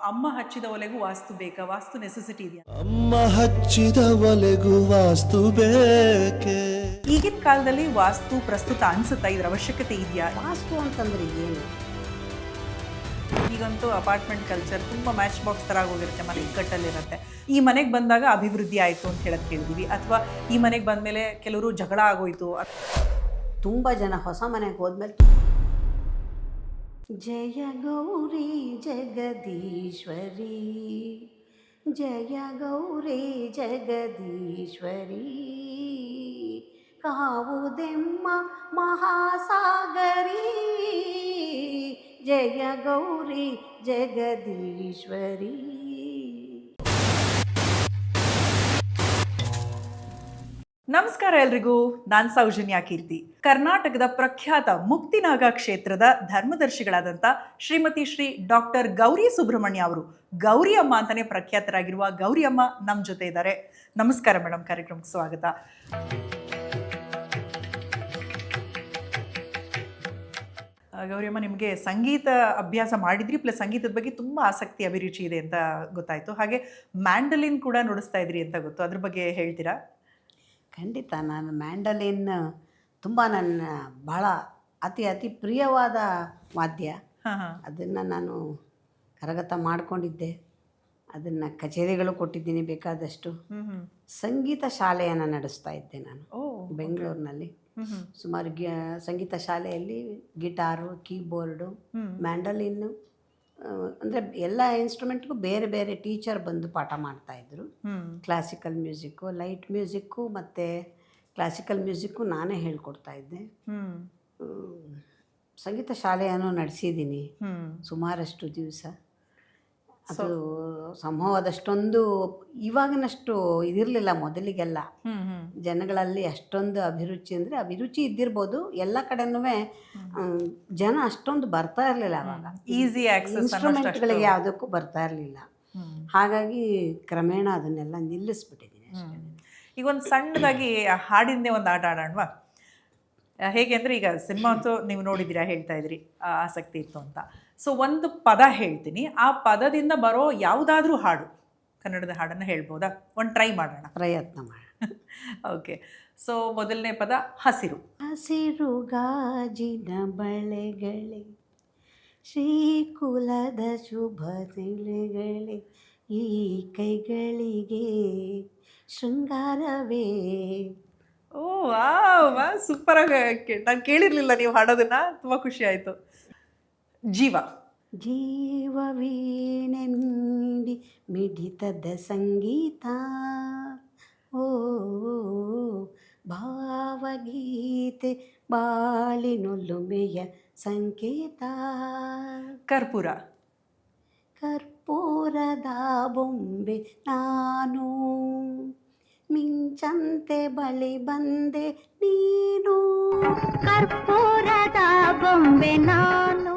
ಅಮ್ಮ ಹಚ್ಚಿದ ಒಲೆಗೂ ವಾಸ್ತು ಬೇಕಾ? ವಾಸ್ತು ನೆಸೆಸಿಟಿ ಇದೆಯಾ? ಅಮ್ಮ ಹಚ್ಚಿದ ಒಲೆಗೂ ವಾಸ್ತು ಬೇಕೆ. ಈಗಿನ ಕಾಲದಲ್ಲಿ ವಾಸ್ತು ಪ್ರಸ್ತುತ ಅನ್ಸುತ್ತಾ? ಇದ್ರ ಅವಶ್ಯಕತೆ ಇದೆಯಾ? ವಾಸ್ತು ಅಂತಂದ್ರೆ ಏನು? ಈಗಂತೂ ಅಪಾರ್ಟ್ಮೆಂಟ್ ಕಲ್ಚರ್ ತುಂಬ ಮ್ಯಾಚ್ ಬಾಕ್ಸ್ ಥರ ಆಗೋಗಿರುತ್ತೆ, ಮನೆ ಇಕ್ಕಟ್ಟಲ್ಲಿರುತ್ತೆ. ಈ ಮನೆಗೆ ಬಂದಾಗ ಅಭಿವೃದ್ಧಿ ಆಯಿತು ಅಂತ ಹೇಳೋದು ಕೇಳಿದ್ದೀವಿ, ಅಥವಾ ಈ ಮನೆಗೆ ಬಂದಮೇಲೆ ಕೆಲವರು ಜಗಳ ಆಗೋಯ್ತು. ತುಂಬ ಜನ ಹೊಸ ಮನೆಗೆ ಹೋದ್ಮೇಲೆ ಜಯ ಗೌರಿ ಜಗದೀಶ್ವರಿ, ಜಯ ಗೌರಿ ಜಗದೀಶ್ವರಿ, ಕಾವುದೆಮ್ಮ ಮಹಾಸಾಗರಿ, ಜಯ ಗೌರಿ ಜಗದೀಶ್ವರಿ. ನಮಸ್ಕಾರ ಎಲ್ರಿಗೂ, ನಾನು ಸೌಜನ್ಯ ಕೀರ್ತಿ. ಕರ್ನಾಟಕದ ಪ್ರಖ್ಯಾತ ಮುಕ್ತಿನಾಗ ಕ್ಷೇತ್ರದ ಧರ್ಮದರ್ಶಿಗಳಾದಂಥ ಶ್ರೀಮತಿ ಶ್ರೀ ಡಾಕ್ಟರ್ ಗೌರಿ ಸುಬ್ರಹ್ಮಣ್ಯ ಅವರು, ಗೌರಿ ಅಮ್ಮ ಅಂತಾನೆ ಪ್ರಖ್ಯಾತರಾಗಿರುವ ಗೌರಿ ಅಮ್ಮ ನಮ್ಮ ಜೊತೆ ಇದ್ದಾರೆ. ನಮಸ್ಕಾರ ಮೇಡಮ್, ಕಾರ್ಯಕ್ರಮಕ್ಕೆ ಸ್ವಾಗತ. ಗೌರಿಯಮ್ಮ, ನಿಮಗೆ ಸಂಗೀತ ಅಭ್ಯಾಸ ಮಾಡಿದ್ರಿ, ಪ್ಲಸ್ ಸಂಗೀತದ ಬಗ್ಗೆ ತುಂಬ ಆಸಕ್ತಿ ಅಭಿರುಚಿ ಇದೆ ಅಂತ ಗೊತ್ತಾಯಿತು. ಹಾಗೆ ಮ್ಯಾಂಡಲಿನ್ ಕೂಡ ನುಡಿಸ್ತಾ ಇದ್ರಿ ಅಂತ ಗೊತ್ತು, ಅದ್ರ ಬಗ್ಗೆ ಹೇಳ್ತೀರಾ? ಖಂಡಿತ. ನಾನು ಮ್ಯಾಂಡಲಿನ್ ತುಂಬ ನನ್ನ ಭಾಳ ಅತಿ ಪ್ರಿಯವಾದ ವಾದ್ಯ. ಅದನ್ನು ನಾನು ಕರಗತ ಮಾಡಿಕೊಂಡಿದ್ದೆ, ಅದನ್ನು ಕಚೇರಿಗಳು ಕೊಟ್ಟಿದ್ದೀನಿ ಬೇಕಾದಷ್ಟು. ಸಂಗೀತ ಶಾಲೆಯನ್ನು ನಡೆಸ್ತಾ ಇದ್ದೆ ನಾನು ಬೆಂಗಳೂರಿನಲ್ಲಿ. ಸುಮಾರು ಸಂಗೀತ ಶಾಲೆಯಲ್ಲಿ ಗಿಟಾರು, ಕೀಬೋರ್ಡು, ಮ್ಯಾಂಡಲಿನ್ನು, ಅಂದರೆ ಎಲ್ಲ ಇನ್ಸ್ಟ್ರೂಮೆಂಟ್ಗೂ ಬೇರೆ ಬೇರೆ ಟೀಚರ್ ಬಂದು ಪಾಠ ಮಾಡ್ತಾಯಿದ್ರು. ಕ್ಲಾಸಿಕಲ್ ಮ್ಯೂಸಿಕ್ಕು, ಲೈಟ್ ಮ್ಯೂಸಿಕ್ಕು ಮತ್ತು ಕ್ಲಾಸಿಕಲ್ ಮ್ಯೂಸಿಕ್ಕು ನಾನೇ ಹೇಳ್ಕೊಡ್ತಾಯಿದ್ದೆ. ಸಂಗೀತ ಶಾಲೆಯನ್ನು ನಡೆಸಿದ್ದೀನಿ ಸುಮಾರಷ್ಟು ದಿವಸ. ಅದು ಸಂಭವದಷ್ಟೊಂದು ಇವಾಗಿನಷ್ಟು ಇದಿರಲಿಲ್ಲ ಮೊದಲಿಗೆಲ್ಲ. ಜನಗಳಲ್ಲಿ ಅಷ್ಟೊಂದು ಅಭಿರುಚಿ, ಅಂದರೆ ಅಭಿರುಚಿ ಇದ್ದಿರ್ಬೋದು, ಎಲ್ಲ ಕಡೆನೂ ಜನ ಅಷ್ಟೊಂದು ಬರ್ತಾ ಇರಲಿಲ್ಲ ಅವಾಗ. ಈಸಿ ಆಕ್ಸೆಸ್ ಇನ್ಸ್ಟ್ರೂಮೆಂಟ್ಗಳಿಗೆ ಯಾವುದಕ್ಕೂ ಬರ್ತಾ ಇರಲಿಲ್ಲ. ಹಾಗಾಗಿ ಕ್ರಮೇಣ ಅದನ್ನೆಲ್ಲ ನಿಲ್ಲಿಸ್ಬಿಟ್ಟಿದ್ದೀನಿ ಅಷ್ಟೇ. ಈಗ ಒಂದು ಸಣ್ಣದಾಗಿ ಹಾಡಿಂದೇ ಒಂದು ಆಟ ಆಡೋಣವಾ? ಹೇಗೆ ಅಂದರೆ, ಈಗ ಸಿನಿಮಾ ಅಂತೂ ನೀವು ನೋಡಿದ್ದೀರಾ, ಹೇಳ್ತಾ ಇದ್ರಿ ಆಸಕ್ತಿ ಇತ್ತು ಅಂತ. ಸೊ ಒಂದು ಪದ ಹೇಳ್ತೀನಿ, ಆ ಪದದಿಂದ ಬರೋ ಯಾವುದಾದ್ರೂ ಹಾಡು, ಕನ್ನಡದ ಹಾಡನ್ನು ಹೇಳ್ಬೋದಾ? ಒಂದು ಟ್ರೈ ಮಾಡೋಣ, ಪ್ರಯತ್ನ ಮಾಡೋಣ. ಓಕೆ. ಸೊ ಮೊದಲನೇ ಪದ ಹಸಿರು. ಹಸಿರು ಗಾಜಿನ ಬಳೆಗಳೇ, ಶ್ರೀಕುಲದ ಶುಭ ತಿಳಿಗಳೇ, ಈ ಕೈಗಳಿಗೆ ಶೃಂಗಾರವೇ. ಓ ವಾವ್, ಸೂಪರಾಗಿ. ನಾನು ಕೇಳಿರಲಿಲ್ಲ ನೀವು ಹಾಡೋದನ್ನ, ತುಂಬ ಖುಷಿ ಆಯಿತು. ಜೀವ. ಜೀವವೀಣೆ ನೀಡಿ ಮಿಡಿತದ ಸಂಗೀತ, ಓ ಭಾವಗೀತೆ ಬಾಳಿನೊಲುಮೆಯ ಸಂಕೇತ. ಕರ್ಪೂರ. ಕರ್ಪೂರದ ಬೊಂಬೆ ನಾನು, ಮಿಂಚಂತೆ ಬಳಿ ಬಂದೆ ನೀನು, ಕರ್ಪೂರದ ಬೊಂಬೆ ನಾನು,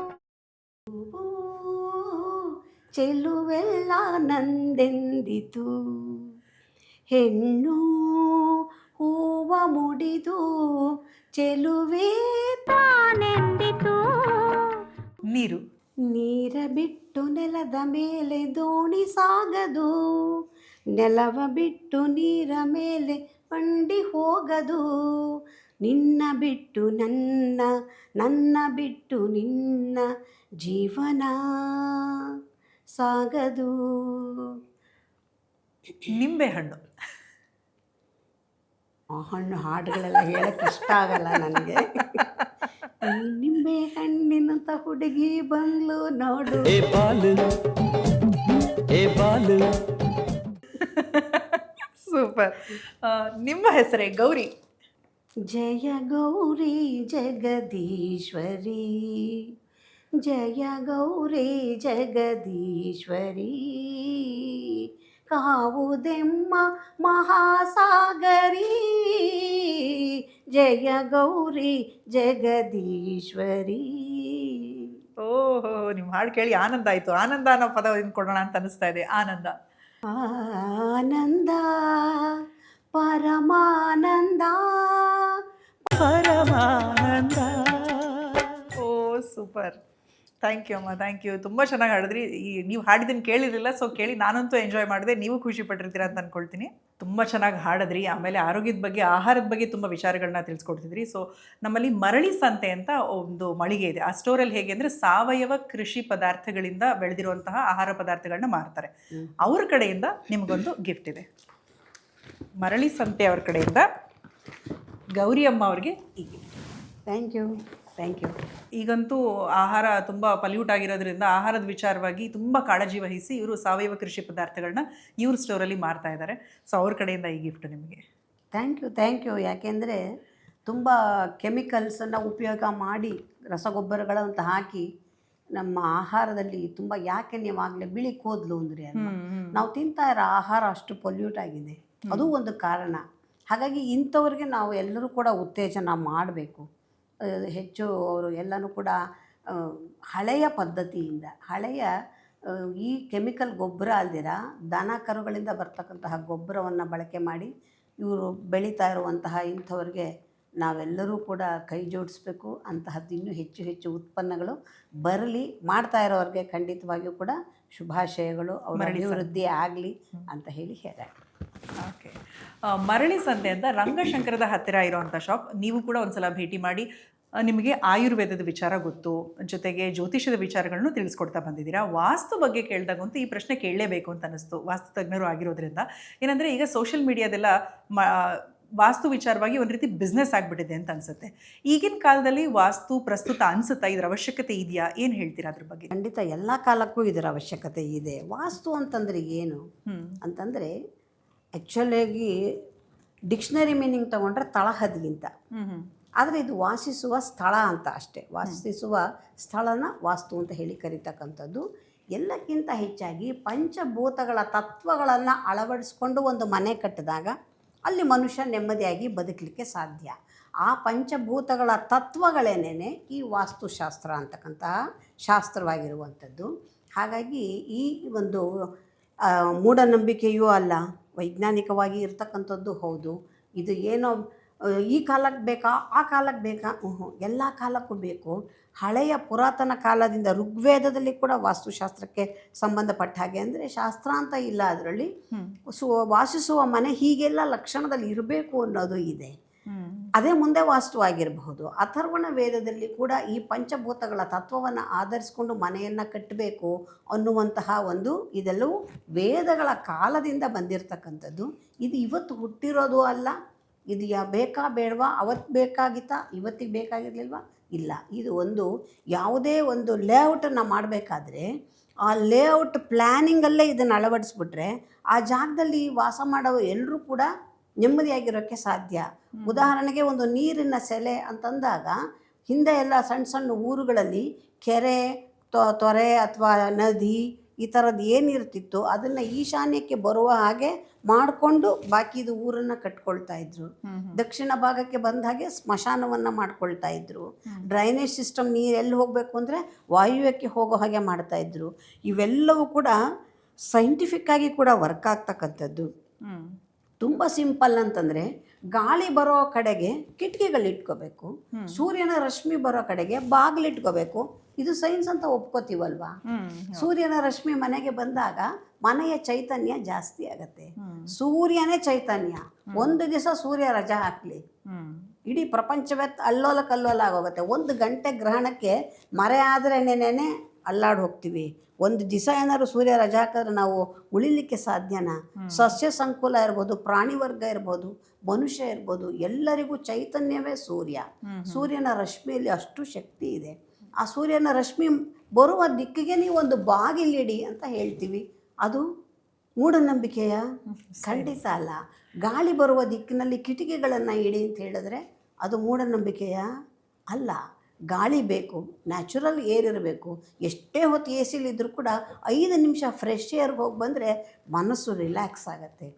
ಚೆಲುವೆಲ್ಲ ನಂದೆಂದಿತು, ಹೆಣ್ಣು ಹೂವ ಮುಡಿದು ಚೆಲುವೆ ತಾನೆಂದಿತು. ನೀರು. ನೀರ ಬಿಟ್ಟು ನೆಲದ ಮೇಲೆ ದೋಣಿ ಸಾಗದು, ನೆಲವ ಬಿಟ್ಟು ನೀರ ಮೇಲೆ ಬಂಡಿ ಹೋಗದು, ನಿನ್ನ ಬಿಟ್ಟು ನನ್ನ, ನನ್ನ ಬಿಟ್ಟು ನಿನ್ನ ಜೀವನ ಸಾಗದು. ನಿಂಬೆ ಹಣ್ಣು. ಆ ಹಣ್ಣು ಹಾಡುಗಳೆಲ್ಲ ಹೇಳಕ್ಕೆ ಇಷ್ಟ ಆಗಲ್ಲ ನನಗೆ. ನಿಂಬೆ ಹಣ್ಣಿನಂತ ಹುಡುಗಿ ಬಂದ್ಲು ನೋಡು, ಏ ಬಾಲು, ಏ ಬಾಲು. ಸೂಪರ್. ನಿಮ್ಮ ಹೆಸರೇ ಗೌರಿ. ಜಯ ಗೌರಿ ಜಗದೀಶ್ವರಿ, ಜಯ ಗೌರಿ ಜಗದೀಶ್ವರಿ, ಕಾವುದೆಮ್ಮ ಮಹಾಸಾಗರಿ, ಜಯ ಗೌರಿ ಜಗದೀಶ್ವರಿ. ಓಹೋ, ನಿಮ್ಮ ಹಾಡು ಕೇಳಿ ಆನಂದ ಆಯಿತು. ಆನಂದ ಅನ್ನೋ ಪದ ಕೊಡೋಣ ಅಂತ ಅನಿಸ್ತಾ ಇದೆ. ಆನಂದ. ಆನಂದ ಪರಮಾನಂದ, ಪರಮಾನಂದ. ಓ ಸೂಪರ್. ಥ್ಯಾಂಕ್ ಯು ಅಮ್ಮ, ಥ್ಯಾಂಕ್ ಯು. ತುಂಬ ಚೆನ್ನಾಗಿ ಹಾಡಿದ್ರಿ. ನೀವು ಹಾಡಿದ್ದನ್ನು ಕೇಳಿರಲಿಲ್ಲ, ಸೊ ಕೇಳಿ ನಾನಂತೂ ಎಂಜಾಯ್ ಮಾಡಿದೆ, ನೀವು ಖುಷಿ ಪಟ್ಟಿರ್ತೀರ ಅಂತ ಅಂದ್ಕೊಳ್ತೀನಿ. ತುಂಬ ಚೆನ್ನಾಗಿ ಹಾಡಿದ್ರಿ. ಆಮೇಲೆ ಆರೋಗ್ಯದ ಬಗ್ಗೆ, ಆಹಾರದ ಬಗ್ಗೆ ತುಂಬ ವಿಚಾರಗಳನ್ನ ತಿಳಿಸ್ಕೊಡ್ತಿದ್ರಿ. ಸೊ ನಮ್ಮಲ್ಲಿ ಮರಳಿ ಸಂತೆ ಅಂತ ಒಂದು ಮಳಿಗೆ ಇದೆ. ಆ ಸ್ಟೋರಲ್ಲಿ ಹೇಗೆ ಅಂದರೆ ಸಾವಯವ ಕೃಷಿ ಪದಾರ್ಥಗಳಿಂದ ಬೆಳೆದಿರುವಂತಹ ಆಹಾರ ಪದಾರ್ಥಗಳನ್ನ ಮಾರ್ತಾರೆ. ಅವ್ರ ಕಡೆಯಿಂದ ನಿಮಗೊಂದು ಗಿಫ್ಟ್ ಇದೆ. ಮರಳಿ ಸಂತೆ ಅವ್ರ ಕಡೆಯಿಂದ ಗೌರಿ ಅಮ್ಮ ಅವ್ರಿಗೆ ಈ gift. Thank you, thank you. ಈಗಂತೂ ಆಹಾರ ತುಂಬ ಪಲ್ಯೂಟ್ ಆಗಿರೋದ್ರಿಂದ ಆಹಾರದ ವಿಚಾರವಾಗಿ ತುಂಬ ಕಾಳಜಿ ವಹಿಸಿ ಇವರು ಸಾವಯವ ಕೃಷಿ ಪದಾರ್ಥಗಳನ್ನ ಇವ್ರ ಸ್ಟೋರಲ್ಲಿ ಮಾರ್ತಾ ಇದ್ದಾರೆ. ಸೊ ಅವ್ರ ಕಡೆಯಿಂದ ಈ ಗಿಫ್ಟ್ ನಿಮಗೆ. Thank you. ಯಾಕೆಂದರೆ ತುಂಬ ಕೆಮಿಕಲ್ಸನ್ನು ಉಪಯೋಗ ಮಾಡಿ ರಸಗೊಬ್ಬರಗಳಂತ ಹಾಕಿ ನಮ್ಮ ಆಹಾರದಲ್ಲಿ ತುಂಬ, ಯಾಕೆ ನೀವಾಗಲೇ ಬಿಳಿ ಕೂದಲು ಅಂದರೆ ನಾವು ತಿಂತಾ ಇರೋ ಆಹಾರ ಅಷ್ಟು ಪೊಲ್ಯೂಟ್ ಆಗಿದೆ, ಅದು ಒಂದು ಕಾರಣ. ಹಾಗಾಗಿ ಇಂಥವ್ರಿಗೆ ನಾವು ಎಲ್ಲರೂ ಕೂಡ ಉತ್ತೇಜನ ಮಾಡಬೇಕು. ಹೆಚ್ಚು ಅವರು ಎಲ್ಲನೂ ಕೂಡ ಹಳೆಯ ಪದ್ಧತಿಯಿಂದ, ಹಳೆಯ ಈ ಕೆಮಿಕಲ್ ಗೊಬ್ಬರ ಅಲ್ದಿರ ದನ ಕರುಗಳಿಂದ ಬರ್ತಕ್ಕಂತಹ ಗೊಬ್ಬರವನ್ನು ಬಳಕೆ ಮಾಡಿ ಇವರು ಬೆಳೀತಾ ಇರುವಂತಹ ಇಂಥವ್ರಿಗೆ ನಾವೆಲ್ಲರೂ ಕೂಡ ಕೈ ಜೋಡಿಸ್ಬೇಕು. ಅಂತಹದ್ದು ಇನ್ನೂ ಹೆಚ್ಚು ಹೆಚ್ಚು ಉತ್ಪನ್ನಗಳು ಬರಲಿ. ಮಾಡ್ತಾ ಇರೋರಿಗೆ ಖಂಡಿತವಾಗಿಯೂ ಕೂಡ ಶುಭಾಶಯಗಳು, ಅವರ ಅಭಿವೃದ್ಧಿ ಆಗಲಿ ಅಂತ ಹೇಳಿ ಹೇಳ. ಓಕೆ. ಮರಳಿ ಸಂತೆ ಅಂತ ರಂಗಶಂಕರದ ಹತ್ತಿರ ಇರೋವಂಥ ಶಾಪ್. ನೀವು ಕೂಡ ಒಂದ್ಸಲ ಭೇಟಿ ಮಾಡಿ. ನಿಮಗೆ ಆಯುರ್ವೇದದ ವಿಚಾರ ಗೊತ್ತು, ಜೊತೆಗೆ ಜ್ಯೋತಿಷದ ವಿಚಾರಗಳನ್ನು ತಿಳಿಸ್ಕೊಡ್ತಾ ಬಂದಿದ್ದೀರಾ. ವಾಸ್ತು ಬಗ್ಗೆ ಕೇಳಿದಾಗಂತೂ ಈ ಪ್ರಶ್ನೆ ಕೇಳಲೇಬೇಕು ಅಂತ ಅನ್ನಿಸ್ತು, ವಾಸ್ತು ತಜ್ಞರು ಆಗಿರೋದ್ರಿಂದ. ಏನಂದರೆ ಈಗ ಸೋಷಿಯಲ್ ಮೀಡಿಯಾದೆಲ್ಲ ವಾಸ್ತು ವಿಚಾರವಾಗಿ ಒಂದು ರೀತಿ ಬಿಸ್ನೆಸ್ ಆಗಿಬಿಟ್ಟಿದೆ ಅಂತ ಅನಿಸುತ್ತೆ. ಈಗಿನ ಕಾಲದಲ್ಲಿ ವಾಸ್ತು ಪ್ರಸ್ತುತ ಅನಿಸುತ್ತಾ? ಇದರ ಅವಶ್ಯಕತೆ ಇದೆಯಾ? ಏನು ಹೇಳ್ತೀರಾ ಅದ್ರ ಬಗ್ಗೆ? ಖಂಡಿತ ಎಲ್ಲ ಕಾಲಕ್ಕೂ ಇದರ ಅವಶ್ಯಕತೆ ಇದೆ. ವಾಸ್ತು ಅಂತಂದರೆ ಏನು ಅಂತಂದರೆ ಆ್ಯಕ್ಚುಲಿಯಾಗಿ ಡಿಕ್ಷನರಿ ಮೀನಿಂಗ್ ತೊಗೊಂಡ್ರೆ ತಳಹದಿಗಿಂತ, ಆದರೆ ಇದು ವಾಸಿಸುವ ಸ್ಥಳ ಅಂತ ಅಷ್ಟೇ. ವಾಸಿಸುವ ಸ್ಥಳನ ವಾಸ್ತು ಅಂತ ಹೇಳಿ ಕರೀತಕ್ಕಂಥದ್ದು. ಎಲ್ಲಕ್ಕಿಂತ ಹೆಚ್ಚಾಗಿ ಪಂಚಭೂತಗಳ ತತ್ವಗಳನ್ನು ಅಳವಡಿಸ್ಕೊಂಡು ಒಂದು ಮನೆ ಕಟ್ಟಿದಾಗ ಅಲ್ಲಿ ಮನುಷ್ಯ ನೆಮ್ಮದಿಯಾಗಿ ಬದುಕಲಿಕ್ಕೆ ಸಾಧ್ಯ. ಆ ಪಂಚಭೂತಗಳ ತತ್ವಗಳೇನೇ ಈ ವಾಸ್ತುಶಾಸ್ತ್ರ ಅಂತಕ್ಕಂತಹ ಶಾಸ್ತ್ರವಾಗಿರುವಂಥದ್ದು. ಹಾಗಾಗಿ ಈ ಒಂದು ಮೂಢನಂಬಿಕೆಯೂ ಅಲ್ಲ, ವೈಜ್ಞಾನಿಕವಾಗಿ ಇರ್ತಕ್ಕಂಥದ್ದು ಹೌದು. ಇದು ಏನೋ ಈ ಕಾಲಕ್ಕೆ ಬೇಕಾ, ಆ ಕಾಲಕ್ಕೆ ಬೇಕಾ, ಎಲ್ಲ ಕಾಲಕ್ಕೂ ಬೇಕು. ಹಳೆಯ ಪುರಾತನ ಕಾಲದಿಂದ ಋಗ್ವೇದದಲ್ಲಿ ಕೂಡ ವಾಸ್ತುಶಾಸ್ತ್ರಕ್ಕೆ ಸಂಬಂಧಪಟ್ಟ ಹಾಗೆ, ಅಂದರೆ ಶಾಸ್ತ್ರ ಅಂತ ಇಲ್ಲ ಅದರಲ್ಲಿ, ವಾಸಿಸುವ ಮನೆ ಹೀಗೆಲ್ಲ ಲಕ್ಷಣದಲ್ಲಿ ಇರಬೇಕು ಅನ್ನೋದು ಇದೆ. ಅದೇ ಮುಂದೆ ವಾಸ್ತುವಾಗಿರಬಹುದು. ಅಥರ್ವಣ ವೇದದಲ್ಲಿ ಕೂಡ ಈ ಪಂಚಭೂತಗಳ ತತ್ವವನ್ನು ಆಧರಿಸಿಕೊಂಡು ಮನೆಯನ್ನು ಕಟ್ಟಬೇಕು ಅನ್ನುವಂತಹ ಒಂದು, ಇದೆಲ್ಲವೂ ವೇದಗಳ ಕಾಲದಿಂದ ಬಂದಿರತಕ್ಕಂಥದ್ದು. ಇದು ಇವತ್ತು ಹುಟ್ಟಿರೋದು ಅಲ್ಲ. ಇದು ಬೇಕಾ ಬೇಡವಾ, ಅವತ್ತು ಬೇಕಾಗಿತ್ತಾ, ಇವತ್ತಿಗೆ ಬೇಕಾಗಿರಲಿಲ್ವಾ? ಇಲ್ಲ. ಇದು ಒಂದು ಯಾವುದೇ ಒಂದು ಲೇಔಟನ್ನು ಮಾಡಬೇಕಾದ್ರೆ ಆ ಲೇಔಟ್ ಪ್ಲ್ಯಾನಿಂಗಲ್ಲೇ ಇದನ್ನು ಅಳವಡಿಸ್ಬಿಟ್ರೆ ಆ ಜಾಗದಲ್ಲಿ ವಾಸ ಮಾಡೋ ಎಲ್ಲರೂ ಕೂಡ ನೆಮ್ಮದಿಯಾಗಿರೋಕ್ಕೆ ಸಾಧ್ಯ. ಉದಾಹರಣೆಗೆ ಒಂದು ನೀರಿನ ಸೆಲೆ ಅಂತಂದಾಗ ಹಿಂದೆ ಎಲ್ಲ ಸಣ್ಣ ಸಣ್ಣ ಊರುಗಳಲ್ಲಿ ಕೆರೆ, ತೊರೆ ಅಥವಾ ನದಿ ಈ ಥರದ್ದು ಏನಿರ್ತಿತ್ತು ಅದನ್ನು ಈಶಾನ್ಯಕ್ಕೆ ಬರುವ ಹಾಗೆ ಮಾಡಿಕೊಂಡು ಬಾಕಿದು ಊರನ್ನು ಕಟ್ಕೊಳ್ತಾ ಇದ್ರು. ದಕ್ಷಿಣ ಭಾಗಕ್ಕೆ ಬಂದ ಹಾಗೆ ಸ್ಮಶಾನವನ್ನು ಮಾಡ್ಕೊಳ್ತಾ ಇದ್ರು. ಡ್ರೈನೇಜ್ ಸಿಸ್ಟಮ್ ನೀರು ಎಲ್ಲಿ ಹೋಗಬೇಕು ಅಂದರೆ ವಾಯುವ್ಯಕ್ಕೆ ಹೋಗೋ ಹಾಗೆ ಮಾಡ್ತಾಯಿದ್ರು. ಇವೆಲ್ಲವೂ ಕೂಡ ಸೈಂಟಿಫಿಕ್ಕಾಗಿ ಕೂಡ ವರ್ಕ್ ಆಗ್ತಕ್ಕಂಥದ್ದು. ತುಂಬ ಸಿಂಪಲ್ ಅಂತಂದರೆ ಗಾಳಿ ಬರೋ ಕಡೆಗೆ ಕಿಟಕಿಗಳಿಟ್ಕೋಬೇಕು, ಸೂರ್ಯನ ರಶ್ಮಿ ಬರೋ ಕಡೆಗೆ ಬಾಗಿಲಿಟ್ಕೋಬೇಕು. ಇದು ಸೈನ್ಸ್ ಅಂತ ಒಪ್ಕೋತೀವಲ್ವಾ? ಸೂರ್ಯನ ರಶ್ಮಿ ಮನೆಗೆ ಬಂದಾಗ ಮನೆಯ ಚೈತನ್ಯ ಜಾಸ್ತಿ ಆಗತ್ತೆ. ಸೂರ್ಯನೇ ಚೈತನ್ಯ. ಒಂದು ದಿವಸ ಸೂರ್ಯ ರಜಾ ಹಾಕ್ಲಿ, ಇಡೀ ಪ್ರಪಂಚವೇ ಅಲ್ಲೋಲ ಕಲ್ಲೋಲ ಆಗೋಗುತ್ತೆ. 1 ಗಂಟೆ ಗ್ರಹಣಕ್ಕೆ ಮರೆ ಆದ್ರೇನೇನೆ ಅಲ್ಲಾಡಿ ಹೋಗ್ತೀವಿ. ಒಂದು ದಿವಸ ಏನಾದ್ರು ಸೂರ್ಯ ರಜಾ ಹಾಕಿದ್ರೆ ನಾವು ಉಳಿಲಿಕ್ಕೆ ಸಾಧ್ಯನಾ? ಸಸ್ಯ ಸಂಕುಲ ಇರ್ಬೋದು, ಪ್ರಾಣಿ ವರ್ಗ ಇರ್ಬೋದು, ಮನುಷ್ಯ ಇರ್ಬೋದು, ಎಲ್ಲರಿಗೂ ಚೈತನ್ಯವೇ ಸೂರ್ಯ. ಸೂರ್ಯನ ರಶ್ಮಿಯಲ್ಲಿ ಅಷ್ಟು ಶಕ್ತಿ ಇದೆ. ಆ ಸೂರ್ಯನ ರಶ್ಮಿ ಬರುವ ದಿಕ್ಕಿಗೆ ನೀವು ಒಂದು ಬಾಗಿಲಿಡಿ ಅಂತ ಹೇಳ್ತೀವಿ. ಅದು ಮೂಢನಂಬಿಕೆಯ? ಖಂಡಿತ ಅಲ್ಲ. ಗಾಳಿ ಬರುವ ದಿಕ್ಕಿನಲ್ಲಿ ಕಿಟಕಿಗಳನ್ನು ಇಡಿ ಅಂತ ಹೇಳಿದ್ರೆ ಅದು ಮೂಢನಂಬಿಕೆಯ? ಅಲ್ಲ. ಗಾಳಿ ಬೇಕು, ನ್ಯಾಚುರಲ್ ಏರ್ ಇರಬೇಕು. ಎಷ್ಟೇ ಹೊತ್ತು ಎ ಸಿಲಿದ್ರೂ ಕೂಡ 5 ನಿಮಿಷ ಫ್ರೆಶ್ ಏರ್ಗೆ ಹೋಗಿ ಬಂದರೆ ಮನಸ್ಸು ರಿಲ್ಯಾಕ್ಸ್ ಆಗುತ್ತೆ.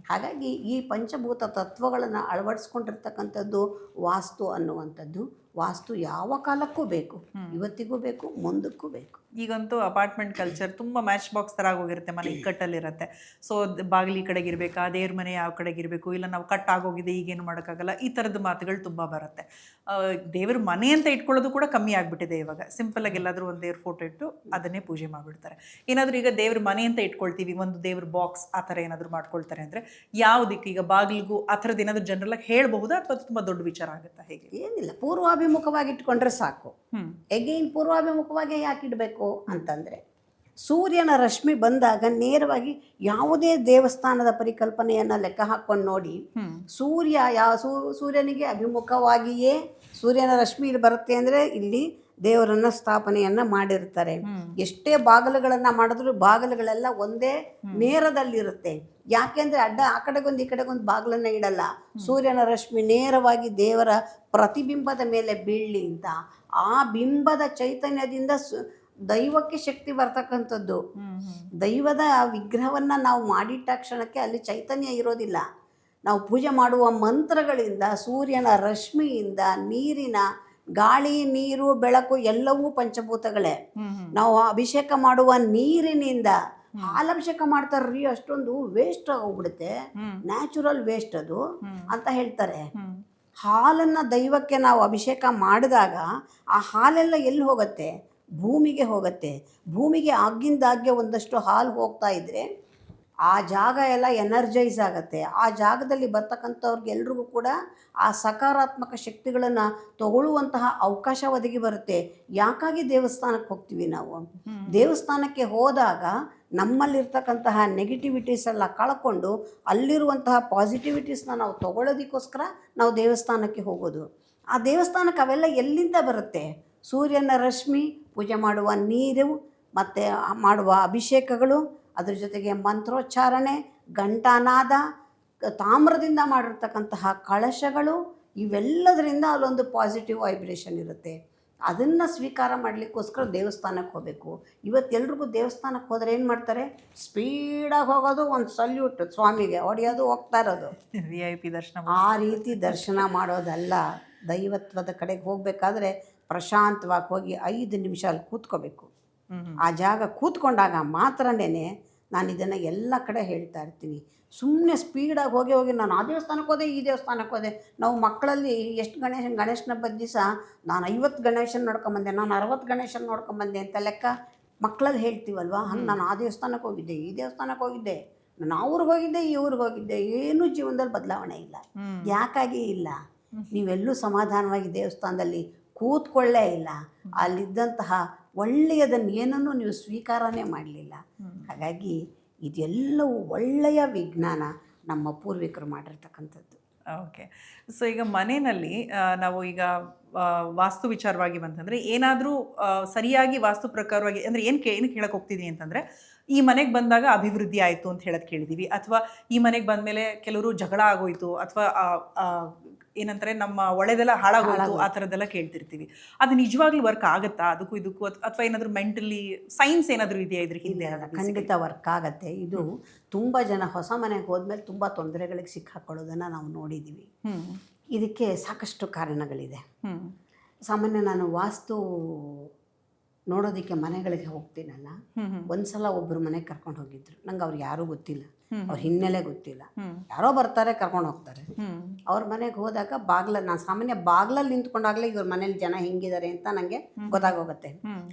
ಹಾಗಾಗಿ ಈ ಪಂಚಭೂತ ತತ್ವಗಳನ್ನು ಅಳವಡಿಸ್ಕೊಂಡಿರ್ತಕ್ಕಂಥದ್ದು ವಾಸ್ತು ಅನ್ನುವಂಥದ್ದು. ವಾಸ್ತು ಯಾವ ಕಾಲಕ್ಕೂ ಬೇಕು, ಇವತ್ತಿಗೂ ಬೇಕು, ಮುಂದಕ್ಕೂ ಬೇಕು. ಈಗಂತೂ ಅಪಾರ್ಟ್ಮೆಂಟ್ ಕಲ್ಚರ್ ತುಂಬ ಮ್ಯಾಚ್ ಬಾಕ್ಸ್ ಥರ ಆಗೋಗಿರುತ್ತೆ, ಮನೆ ಇಕ್ಕಟ್ಟಲ್ಲಿರುತ್ತೆ. ಸೊ ಬಾಗಿಲು ಈ ಕಡೆಗೆ ಇರಬೇಕಾ, ದೇವ್ರ ಮನೆ ಯಾವ ಕಡೆಗೆ ಇರಬೇಕು, ಇಲ್ಲ ನಾವು ಕಟ್ ಆಗೋಗಿದೆ ಈಗೇನು ಮಾಡೋಕ್ಕಾಗಲ್ಲ, ಈ ಥರದ ಮಾತುಗಳು ತುಂಬ ಬರುತ್ತೆ. ದೇವ್ರ ಮನೆ ಅಂತ ಇಟ್ಕೊಳ್ಳೋದು ಕೂಡ ಕಮ್ಮಿ ಆಗಿಬಿಟ್ಟಿದೆ ಇವಾಗ. ಸಿಂಪಲಾಗಿ ಎಲ್ಲಾದರೂ ಒಂದು ದೇವ್ರ ಫೋಟೋ ಇಟ್ಟು ಅದನ್ನೇ ಪೂಜೆ ಮಾಡಿಬಿಡ್ತಾರೆ. ಏನಾದರೂ ಈಗ ದೇವ್ರ ಮನೆ ಅಂತ ಇಟ್ಕೊಳ್ತೀವಿ, ಒಂದು ದೇವ್ರ ಬಾಕ್ಸ್ ಆ ಥರ ಏನಾದರೂ ಮಾಡ್ಕೊಳ್ತಾರೆ ಅಂದರೆ ಯಾವುದಕ್ಕೆ, ಈಗ ಬಾಗಿಲಿಗೂ ಆ ಥರದ್ದು ಏನಾದರೂ ಜನರಲಾಗಿ ಹೇಳಬಹುದಾ ಅಥವಾ ತುಂಬ ದೊಡ್ಡ ವಿಚಾರ ಆಗುತ್ತಾ, ಹೇಗೆ? ಏನಿಲ್ಲ, ಪೂರ್ವಾಭಿಮುಖವಾಗಿ ಇಟ್ಕೊಂಡ್ರೆ ಸಾಕು. ಎಗೈನ್ ಪೂರ್ವಾಭಿಮುಖವಾಗಿ ಯಾಕೆ ಇಡಬೇಕು ಅಂತಂದರೆ, ಸೂರ್ಯನ ರಶ್ಮಿ ಬಂದಾಗ ನೇರವಾಗಿ ಯಾವುದೇ ದೇವಸ್ಥಾನದ ಪರಿಕಲ್ಪನೆಯನ್ನು ಲೆಕ್ಕ ಹಾಕ್ಕೊಂಡು ನೋಡಿ, ಸೂರ್ಯನಿಗೆ ಅಭಿಮುಖವಾಗಿಯೇ ಸೂರ್ಯನ ರಶ್ಮಿ ಇಲ್ಲಿ ಬರುತ್ತೆ ಅಂದರೆ ಇಲ್ಲಿ ದೇವರನ್ನ ಸ್ಥಾಪನೆಯನ್ನು ಮಾಡಿರ್ತಾರೆ. ಎಷ್ಟೇ ಬಾಗಿಲುಗಳನ್ನು ಮಾಡಿದ್ರು ಬಾಗಿಲುಗಳೆಲ್ಲ ಒಂದೇ ನೇರದಲ್ಲಿರುತ್ತೆ. ಯಾಕೆಂದರೆ ಅಡ್ಡ ಆ ಕಡೆಗೊಂದು ಈ ಕಡೆಗೊಂದು ಬಾಗಿಲನ್ನು ಇಡಲ್ಲ. ಸೂರ್ಯನ ರಶ್ಮಿ ನೇರವಾಗಿ ದೇವರ ಪ್ರತಿಬಿಂಬದ ಮೇಲೆ ಬೀಳಲಿ ಅಂತ. ಆ ಬಿಂಬದ ಚೈತನ್ಯದಿಂದ ದೈವಕ್ಕೆ ಶಕ್ತಿ ಬರ್ತಕ್ಕಂಥದ್ದು. ದೈವದ ವಿಗ್ರಹವನ್ನು ನಾವು ಮಾಡಿಟ್ಟ ಕ್ಷಣಕ್ಕೆ ಅಲ್ಲಿ ಚೈತನ್ಯ ಇರೋದಿಲ್ಲ. ನಾವು ಪೂಜೆ ಮಾಡುವ ಮಂತ್ರಗಳಿಂದ, ಸೂರ್ಯನ ರಶ್ಮಿಯಿಂದ, ನೀರಿನ ಗಾಳಿ, ನೀರು, ಬೆಳಕು ಎಲ್ಲವೂ ಪಂಚಭೂತಗಳೇ. ನಾವು ಅಭಿಷೇಕ ಮಾಡುವ ನೀರಿನಿಂದ, ಹಾಲಭಿಷೇಕ ಮಾಡ್ತಾರ್ರಿ, ಅಷ್ಟೊಂದು ವೇಸ್ಟ್ ಆಗೋಗ್ಬಿಡುತ್ತೆ, ನ್ಯಾಚುರಲ್ ವೇಸ್ಟ್ ಅದು ಅಂತ ಹೇಳ್ತಾರೆ. ಹಾಲನ್ನು ದೈವಕ್ಕೆ ನಾವು ಅಭಿಷೇಕ ಮಾಡಿದಾಗ ಆ ಹಾಲೆಲ್ಲ ಎಲ್ಲಿ ಹೋಗುತ್ತೆ? ಭೂಮಿಗೆ ಹೋಗುತ್ತೆ. ಭೂಮಿಗೆ ಆಗಿಂದಾಗ್ಗೆ ಒಂದಷ್ಟು ಹಾಲು ಹೋಗ್ತಾ ಇದ್ದರೆ ಆ ಜಾಗ ಎಲ್ಲ ಎನರ್ಜೈಸ್ ಆಗುತ್ತೆ. ಆ ಜಾಗದಲ್ಲಿ ಬರ್ತಕ್ಕಂಥವ್ರಿಗೆಲ್ರಿಗೂ ಕೂಡ ಆ ಸಕಾರಾತ್ಮಕ ಶಕ್ತಿಗಳನ್ನು ತಗೊಳ್ಳುವಂತಹ ಅವಕಾಶ ಒದಗಿ ಬರುತ್ತೆ. ಯಾಕಾಗಿ ದೇವಸ್ಥಾನಕ್ಕೆ ಹೋಗ್ತೀವಿ ನಾವು? ದೇವಸ್ಥಾನಕ್ಕೆ ಹೋದಾಗ ನಮ್ಮಲ್ಲಿರ್ತಕ್ಕಂತಹ ನೆಗೆಟಿವಿಟೀಸ್ ಎಲ್ಲ ಕಳ್ಕೊಂಡು ಅಲ್ಲಿರುವಂತಹ ಪಾಸಿಟಿವಿಟೀಸ್ನ ನಾವು ತಗೊಳ್ಳೋದಕ್ಕೋಸ್ಕರ ನಾವು ದೇವಸ್ಥಾನಕ್ಕೆ ಹೋಗೋದು. ಆ ದೇವಸ್ಥಾನಕ್ಕೆ ಅವೆಲ್ಲ ಎಲ್ಲಿಂದ ಬರುತ್ತೆ? ಸೂರ್ಯನ ರಶ್ಮಿ, ಪೂಜೆ ಮಾಡುವ ನೀರು, ಮತ್ತು ಮಾಡುವ ಅಭಿಷೇಕಗಳು, ಅದ್ರ ಜೊತೆಗೆ ಮಂತ್ರೋಚ್ಚಾರಣೆ, ಘಂಟಾನಾದ, ತಾಮ್ರದಿಂದ ಮಾಡಿರ್ತಕ್ಕಂತಹ ಕಳಶಗಳು, ಇವೆಲ್ಲದರಿಂದ ಅಲ್ಲೊಂದು ಪಾಸಿಟಿವ್ ವೈಬ್ರೇಷನ್ ಇರುತ್ತೆ. ಅದನ್ನು ಸ್ವೀಕಾರ ಮಾಡಲಿಕ್ಕೋಸ್ಕರ ದೇವಸ್ಥಾನಕ್ಕೆ ಹೋಗಬೇಕು. ಇವತ್ತೆಲ್ರಿಗೂ ದೇವಸ್ಥಾನಕ್ಕೆ ಹೋದರೆ ಏನು ಮಾಡ್ತಾರೆ? ಸ್ಪೀಡಾಗಿ ಹೋಗೋದು, ಒಂದು ಸಲ್ಯೂಟ್ ಸ್ವಾಮಿಗೆ ಹೊಡೆಯೋದು, ಹೋಗ್ತಾ ಇರೋದು, VIP ದರ್ಶನ. ಆ ರೀತಿ ದರ್ಶನ ಮಾಡೋದಲ್ಲ. ದೈವತ್ವದ ಕಡೆಗೆ ಹೋಗಬೇಕಾದ್ರೆ ಪ್ರಶಾಂತವಾಗಿ ಹೋಗಿ 5 ನಿಮಿಷ ಅಲ್ಲಿ ಕೂತ್ಕೋಬೇಕು. ಆ ಜಾಗ ಕೂತ್ಕೊಂಡಾಗ ಮಾತ್ರನೇ, ನಾನು ಇದನ್ನು ಎಲ್ಲ ಕಡೆ ಹೇಳ್ತಾ ಇರ್ತೀನಿ. ಸುಮ್ಮನೆ ಸ್ಪೀಡಾಗಿ ಹೋಗಿ ನಾನು ಆ ದೇವಸ್ಥಾನಕ್ಕೆ ಹೋದೆ, ಈ ದೇವಸ್ಥಾನಕ್ಕೆ ಹೋದೆ. ನಾವು ಮಕ್ಕಳಲ್ಲಿ ಎಷ್ಟು ಗಣೇಶನ ಹಬ್ಬದ ದಿವಸ ನಾನು 50 ಗಣೇಶನ ನೋಡ್ಕೊಂಬಂದೆ, ನಾನು 60 ಗಣೇಶನ ನೋಡ್ಕೊಂಬಂದೆ ಅಂತ ಲೆಕ್ಕ ಮಕ್ಕಳಲ್ಲಿ ಹೇಳ್ತೀವಲ್ವ. ಹಂಗೆ ನಾನು ಆ ದೇವಸ್ಥಾನಕ್ಕೆ ಹೋಗಿದ್ದೆ, ಈ ದೇವಸ್ಥಾನಕ್ಕೆ ಹೋಗಿದ್ದೆ, ನಾನು ಅವ್ರಿಗೆ ಹೋಗಿದ್ದೆ, ಈ ಊರಿಗೆ ಹೋಗಿದ್ದೆ. ಏನೂ ಜೀವನದಲ್ಲಿ ಬದಲಾವಣೆ ಇಲ್ಲ. ಯಾಕಾಗಿ ಇಲ್ಲ? ನೀವೆಲ್ಲೂ ಸಮಾಧಾನವಾಗಿ ದೇವಸ್ಥಾನದಲ್ಲಿ ಕೂತ್ಕೊಳ್ಳೇ ಇಲ್ಲ. ಅಲ್ಲಿದ್ದಂತಹ ಒಳ್ಳೆಯದನ್ನು ಏನನ್ನೂ ನೀವು ಸ್ವೀಕಾರನೇ ಮಾಡಲಿಲ್ಲ. ಹಾಗಾಗಿ ಇದೆಲ್ಲವೂ ಒಳ್ಳೆಯ ವಿಜ್ಞಾನ ನಮ್ಮ ಪೂರ್ವಿಕರು ಮಾಡಿರ್ತಕ್ಕಂಥದ್ದು. ಓಕೆ. ಸೊ ಈಗ ಮನೆಯಲ್ಲಿ ನಾವು ಈಗ ವಾಸ್ತು ವಿಚಾರವಾಗಿ ಬಂತಂದರೆ, ಏನಾದರೂ ಸರಿಯಾಗಿ ವಾಸ್ತು ಪ್ರಕಾರವಾಗಿ ಅಂದರೆ ಏನಕ್ಕೆ ಹೇಳಕ್ಕೆ ಹೋಗ್ತಿದ್ದೀನಿ ಅಂತಂದರೆ, ಈ ಮನೆಗೆ ಬಂದಾಗ ಅಭಿವೃದ್ಧಿ ಆಯಿತು ಅಂತ ಹೇಳೋದು ಕೇಳಿದ್ದೀವಿ, ಅಥವಾ ಈ ಮನೆಗೆ ಬಂದಮೇಲೆ ಕೆಲವರು ಜಗಳ ಆಗೋಯ್ತು, ಅಥವಾ ಏನಂತಾರೆ ನಮ್ಮ ಒಳ್ಳೆದೆಲ್ಲ ಹಾಳಾಗೋಯ್ತು, ಆ ಥರದ್ದೆಲ್ಲ ಕೇಳ್ತಿರ್ತೀವಿ. ಅದು ನಿಜವಾಗ್ಲೂ ವರ್ಕ್ ಆಗುತ್ತಾ ಅದಕ್ಕೂ ಇದಕ್ಕೂ? ಅಥವಾ ಏನಾದರೂ ಮೆಂಟಲಿ ಸೈನ್ಸ್ ಏನಾದರೂ ಇದೆಯಾ ಇದ್ರ ಹಿಂದೆ? ಖಂಡಿತ ವರ್ಕ್ ಆಗುತ್ತೆ. ಇದು ತುಂಬ ಜನ ಹೊಸ ಮನೆಗೆ ಹೋದ್ಮೇಲೆ ತುಂಬ ತೊಂದರೆಗಳಿಗೆ ಸಿಕ್ಕಾಕೊಳ್ಳೋದನ್ನು ನಾವು ನೋಡಿದ್ದೀವಿ. ಇದಕ್ಕೆ ಸಾಕಷ್ಟು ಕಾರಣಗಳಿದೆ. ಸಾಮಾನ್ಯ ನಾನು ವಾಸ್ತು ನೋಡೋದಕ್ಕೆ ಮನೆಗಳಿಗೆ ಹೋಗ್ತೀನಲ್ಲ, ಒಂದ್ಸಲ ಒಬ್ಬರು ಮನೆಗೆ ಕರ್ಕೊಂಡು ಹೋಗಿದ್ರು. ನಂಗೆ ಅವ್ರು ಯಾರೂ ಗೊತ್ತಿಲ್ಲ, ಅವ್ರ ಹಿನ್ನೆಲೆ ಗೊತ್ತಿಲ್ಲ. ಯಾರೋ ಬರ್ತಾರೆ, ಕರ್ಕೊಂಡು ಹೋಗ್ತಾರೆ. ಅವ್ರ ಮನೆಗೆ ಹೋದಾಗ ನಾನು ಸಾಮಾನ್ಯ ಬಾಗ್ಲಲ್ಲಿ ನಿಂತ್ಕೊಂಡಾಗಲೇ ಇವ್ರ ಮನೇಲಿ ಜನ ಹೆಂಗಿದ್ದಾರೆ ಅಂತ ನನಗೆ ಗೊತ್ತಾಗೋಗುತ್ತೆ.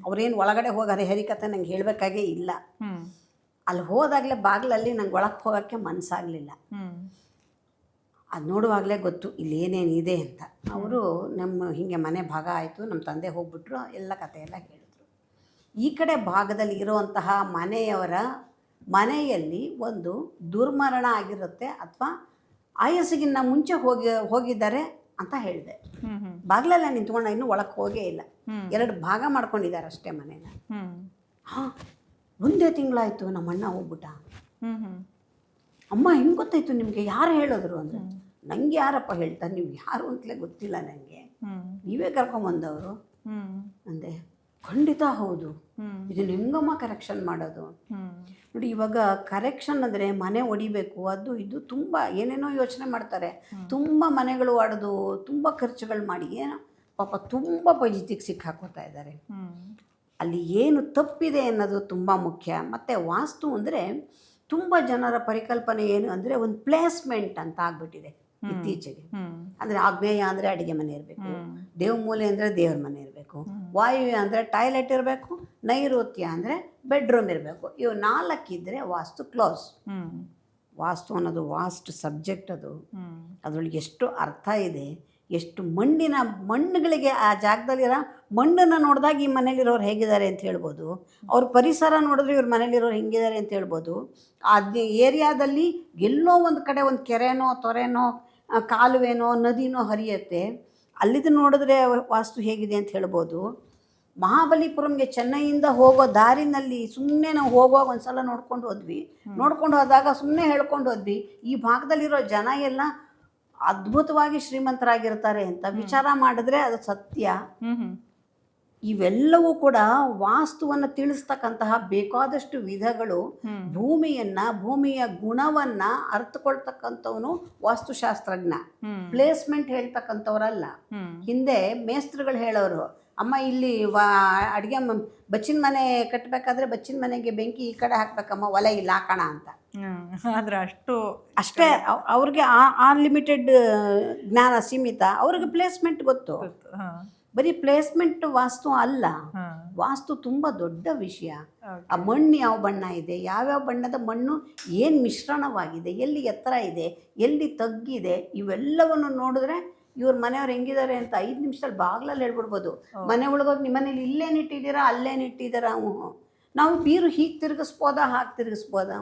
ಅವ್ರೇನು ಒಳಗಡೆ ಹೋಗಾರೆ ಹರಿಕತೆ ನಂಗೆ ಹೇಳಬೇಕಾಗೇ ಇಲ್ಲ. ಅಲ್ಲಿ ಹೋದಾಗಲೇ ಬಾಗ್ಲಲ್ಲಿ ನಂಗೆ ಒಳಗೆ ಹೋಗೋಕ್ಕೆ ಮನಸ್ಸಾಗಲಿಲ್ಲ. ಅದು ನೋಡುವಾಗಲೇ ಗೊತ್ತು ಇಲ್ಲಿ ಏನೇನಿದೆ ಅಂತ. ಅವರು ನಮ್ಮ ಹೀಗೆ ಮನೆ ಭಾಗ ಆಯಿತು, ನಮ್ಮ ತಂದೆ ಹೋಗ್ಬಿಟ್ರು, ಎಲ್ಲ ಕಥೆ ಎಲ್ಲ ಹೇಳಿದ್ರು. ಈ ಕಡೆ ಭಾಗದಲ್ಲಿ ಇರುವಂತಹ ಮನೆಯವರ ಮನೆಯಲ್ಲಿ ಒಂದು ದುರ್ಮರಣ ಆಗಿರುತ್ತೆ, ಅಥವಾ ಆಯಸ್ಸಿಗಿನ್ನ ಮುಂಚೆ ಹೋಗಿದ್ದಾರೆ ಅಂತ ಹೇಳಿದೆ. ಬಾಗಿಲಲ್ಲೇ ನಿಂತ್ಕೊಂಡು ಇನ್ನೂ ಒಳಗೆ ಹೋಗೇ ಇಲ್ಲ. 2 ಭಾಗ ಮಾಡ್ಕೊಂಡಿದ್ದಾರೆ ಅಷ್ಟೇ ಮನೇನ. ಹಾಂ, 1 ತಿಂಗಳಾಯಿತು ನಮ್ಮ ಅಣ್ಣ ಹೋಗ್ಬಿಟ್ಟ. ಅಮ್ಮ ಹೆಂಗೆ ಗೊತ್ತಾಯ್ತು ನಿಮಗೆ? ಯಾರು ಹೇಳಿದ್ರು ಅಂದರೆ, ನನಗೆ ಯಾರಪ್ಪ ಹೇಳ್ತಾರೆ, ನೀವು ಯಾರು ಅಂತಲೇ ಗೊತ್ತಿಲ್ಲ ನನಗೆ, ನೀವೇ ಕರ್ಕೊಂಬಂದವರು ಅಂದೆ. ಖಂಡಿತ ಹೌದು, ಇದನ್ನ ಹೆಂಗಮ್ಮ ಕರೆಕ್ಷನ್ ಮಾಡೋದು? ನೋಡಿ, ಇವಾಗ ಕರೆಕ್ಷನ್ ಅಂದರೆ ಮನೆ ಹೊಡಿಬೇಕು, ಅದು ಇದು ತುಂಬ ಏನೇನೋ ಯೋಚನೆ ಮಾಡ್ತಾರೆ. ತುಂಬ ಮನೆಗಳು ಒಡೆದು ತುಂಬ ಖರ್ಚುಗಳು ಮಾಡಿ ಏನೋ ಪಾಪ ತುಂಬ ಪಜಿತಿಗೆ ಸಿಕ್ಕಾಕೋತಾ ಇದ್ದಾರೆ. ಹ್ಮ್ ಅಲ್ಲಿ ಏನು ತಪ್ಪಿದೆ ಅನ್ನೋದು ತುಂಬ ಮುಖ್ಯ. ಮತ್ತು ವಾಸ್ತು ಅಂದರೆ ತುಂಬ ಜನರ ಪರಿಕಲ್ಪನೆ ಏನು ಅಂದರೆ ಒಂದು ಪ್ಲೇಸ್ಮೆಂಟ್ ಅಂತ ಆಗ್ಬಿಟ್ಟಿದೆ ಇತ್ತೀಚೆಗೆ. ಹ್ಮ್ ಅಂದರೆ ಆಗ್ನೇಯ ಅಂದರೆ ಅಡುಗೆ ಮನೆ ಇರಬೇಕು, ಹ್ಮ್ ದೇವ ಮೂಲೆ ಅಂದರೆ ದೇವ್ರ ಮನೆ ಇರಬೇಕು, ವಾಯುವ್ಯ ಅಂದರೆ ಟಾಯ್ಲೆಟ್ ಇರಬೇಕು, ನೈಋತ್ಯ ಅಂದರೆ ಬೆಡ್ರೂಮ್ ಇರಬೇಕು. ಇವು 4 ಇದ್ದರೆ ವಾಸ್ತು ಕ್ಲೋಸ್. ಹ್ಮ್ ವಾಸ್ತು ಅನ್ನೋದು ವಾಸ್ಟ್ ಸಬ್ಜೆಕ್ಟ್. ಅದು ಹ್ಮ್ ಅದರೊಳಗೆ ಎಷ್ಟು ಅರ್ಥ ಇದೆ, ಎಷ್ಟು ಮಣ್ಣುಗಳಿಗೆ ಆ ಜಾಗದಲ್ಲಿರೋ ಮಣ್ಣನ್ನು ನೋಡಿದಾಗ ಈ ಮನೇಲಿರೋರು ಹೇಗಿದ್ದಾರೆ ಅಂತ ಹೇಳ್ಬೋದು, ಅವ್ರ ಪರಿಸರ ನೋಡಿದ್ರೆ ಇವ್ರ ಮನೇಲಿರೋರು ಹೆಂಗಿದ್ದಾರೆ ಅಂತ ಹೇಳ್ಬೋದು. ಆ ಏರಿಯಾದಲ್ಲಿ ಎಲ್ಲೋ ಒಂದು ಕಡೆ ಒಂದು ಕೆರೆನೋ ತೊರೆನೋ ಕಾಲುವೆನೋ ನದಿನೋ ಹರಿಯುತ್ತೆ, ಅಲ್ಲಿದ್ದು ನೋಡಿದ್ರೆ ವಾಸ್ತು ಹೇಗಿದೆ ಅಂತ ಹೇಳ್ಬೋದು. ಮಹಾಬಲಿಪುರಂಗೆ ಚೆನ್ನೈಯಿಂದ ಹೋಗೋ ದಾರಿನಲ್ಲಿ ಸುಮ್ಮನೆ ನಾವು ಹೋಗುವಾಗ ಒಂದು ಸಲ ನೋಡ್ಕೊಂಡು ಹೋದ್ವಿ. ನೋಡ್ಕೊಂಡು ಹೋದಾಗ ಸುಮ್ಮನೆ ಹೇಳ್ಕೊಂಡು ಹೋದ್ವಿ, ಈ ಭಾಗದಲ್ಲಿರೋ ಜನ ಎಲ್ಲ ಅದ್ಭುತವಾಗಿ ಶ್ರೀಮಂತರಾಗಿರ್ತಾರೆ ಅಂತ. ವಿಚಾರ ಮಾಡಿದ್ರೆ ಅದು ಸತ್ಯ. ಹ್ಮ್ ಇವೆಲ್ಲವೂ ಕೂಡ ವಾಸ್ತುವನ್ನು ತಿಳಿಸ್ತಕ್ಕಂತಹ ಬೇಕಾದಷ್ಟು ವಿಧಗಳು. ಭೂಮಿಯ ಗುಣವನ್ನು ಅರ್ಥಕೊಳ್ತಕ್ಕಂಥವನು ವಾಸ್ತುಶಾಸ್ತ್ರಜ್ಞ, ಪ್ಲೇಸ್ಮೆಂಟ್ ಹೇಳ್ತಕ್ಕಂಥವ್ರಲ್ಲ. ಹಿಂದೆ ಮೇಸ್ತ್ರಿಗಳು ಹೇಳೋರು, ಅಮ್ಮ ಇಲ್ಲಿ ಅಡುಗೆ ಬಚ್ಚಿನ ಮನೆ ಕಟ್ಟಬೇಕಾದ್ರೆ ಬಚ್ಚಿನ ಮನೆಗೆ ಬೆಂಕಿ ಈ ಕಡೆ ಹಾಕ್ಬೇಕಮ್ಮ, ಒಲೆ ಇಲ್ಲ ಹಾಕೋಣ ಅಂತ. ಆದ್ರೆ ಅಷ್ಟೇ ಅವ್ರಿಗೆ ಆ ಲಿಮಿಟೆಡ್ ಜ್ಞಾನ ಸೀಮಿತ. ಅವ್ರಿಗೆ ಪ್ಲೇಸ್ಮೆಂಟ್ ಗೊತ್ತು. ಬರೀ ಪ್ಲೇಸ್ಮೆಂಟ್ ವಾಸ್ತು ಅಲ್ಲ, ವಾಸ್ತು ತುಂಬ ದೊಡ್ಡ ವಿಷಯ. ಆ ಮಣ್ಣು ಯಾವ ಬಣ್ಣ ಇದೆ, ಯಾವ್ಯಾವ ಬಣ್ಣದ ಮಣ್ಣು ಏನು ಮಿಶ್ರಣವಾಗಿದೆ, ಎಲ್ಲಿ ಎತ್ತರ ಇದೆ, ಎಲ್ಲಿ ತಗ್ಗಿದೆ, ಇವೆಲ್ಲವನ್ನು ನೋಡಿದ್ರೆ ಇವ್ರ ಮನೆಯವ್ರು ಹೆಂಗಿದ್ದಾರೆ ಅಂತ 5 ನಿಮಿಷದಲ್ಲಿ ಬಾಗ್ಲಲ್ಲಿ ಹೇಳ್ಬಿಡ್ಬೋದು. ಮನೆ ಒಳಗೋಗಿ ನಿಮ್ಮ ಮನೇಲಿ ಇಲ್ಲೇನಿಟ್ಟಿದ್ದೀರಾ ಅಲ್ಲೇನಿಟ್ಟಿದ್ದೀರಾ, ನಾವು ಬೀರು ಹೀಗೆ ತಿರುಗಿಸ್ಬೋದಾ ಹಾಗೆ ತಿರುಗಿಸ್ಬೋದಾ.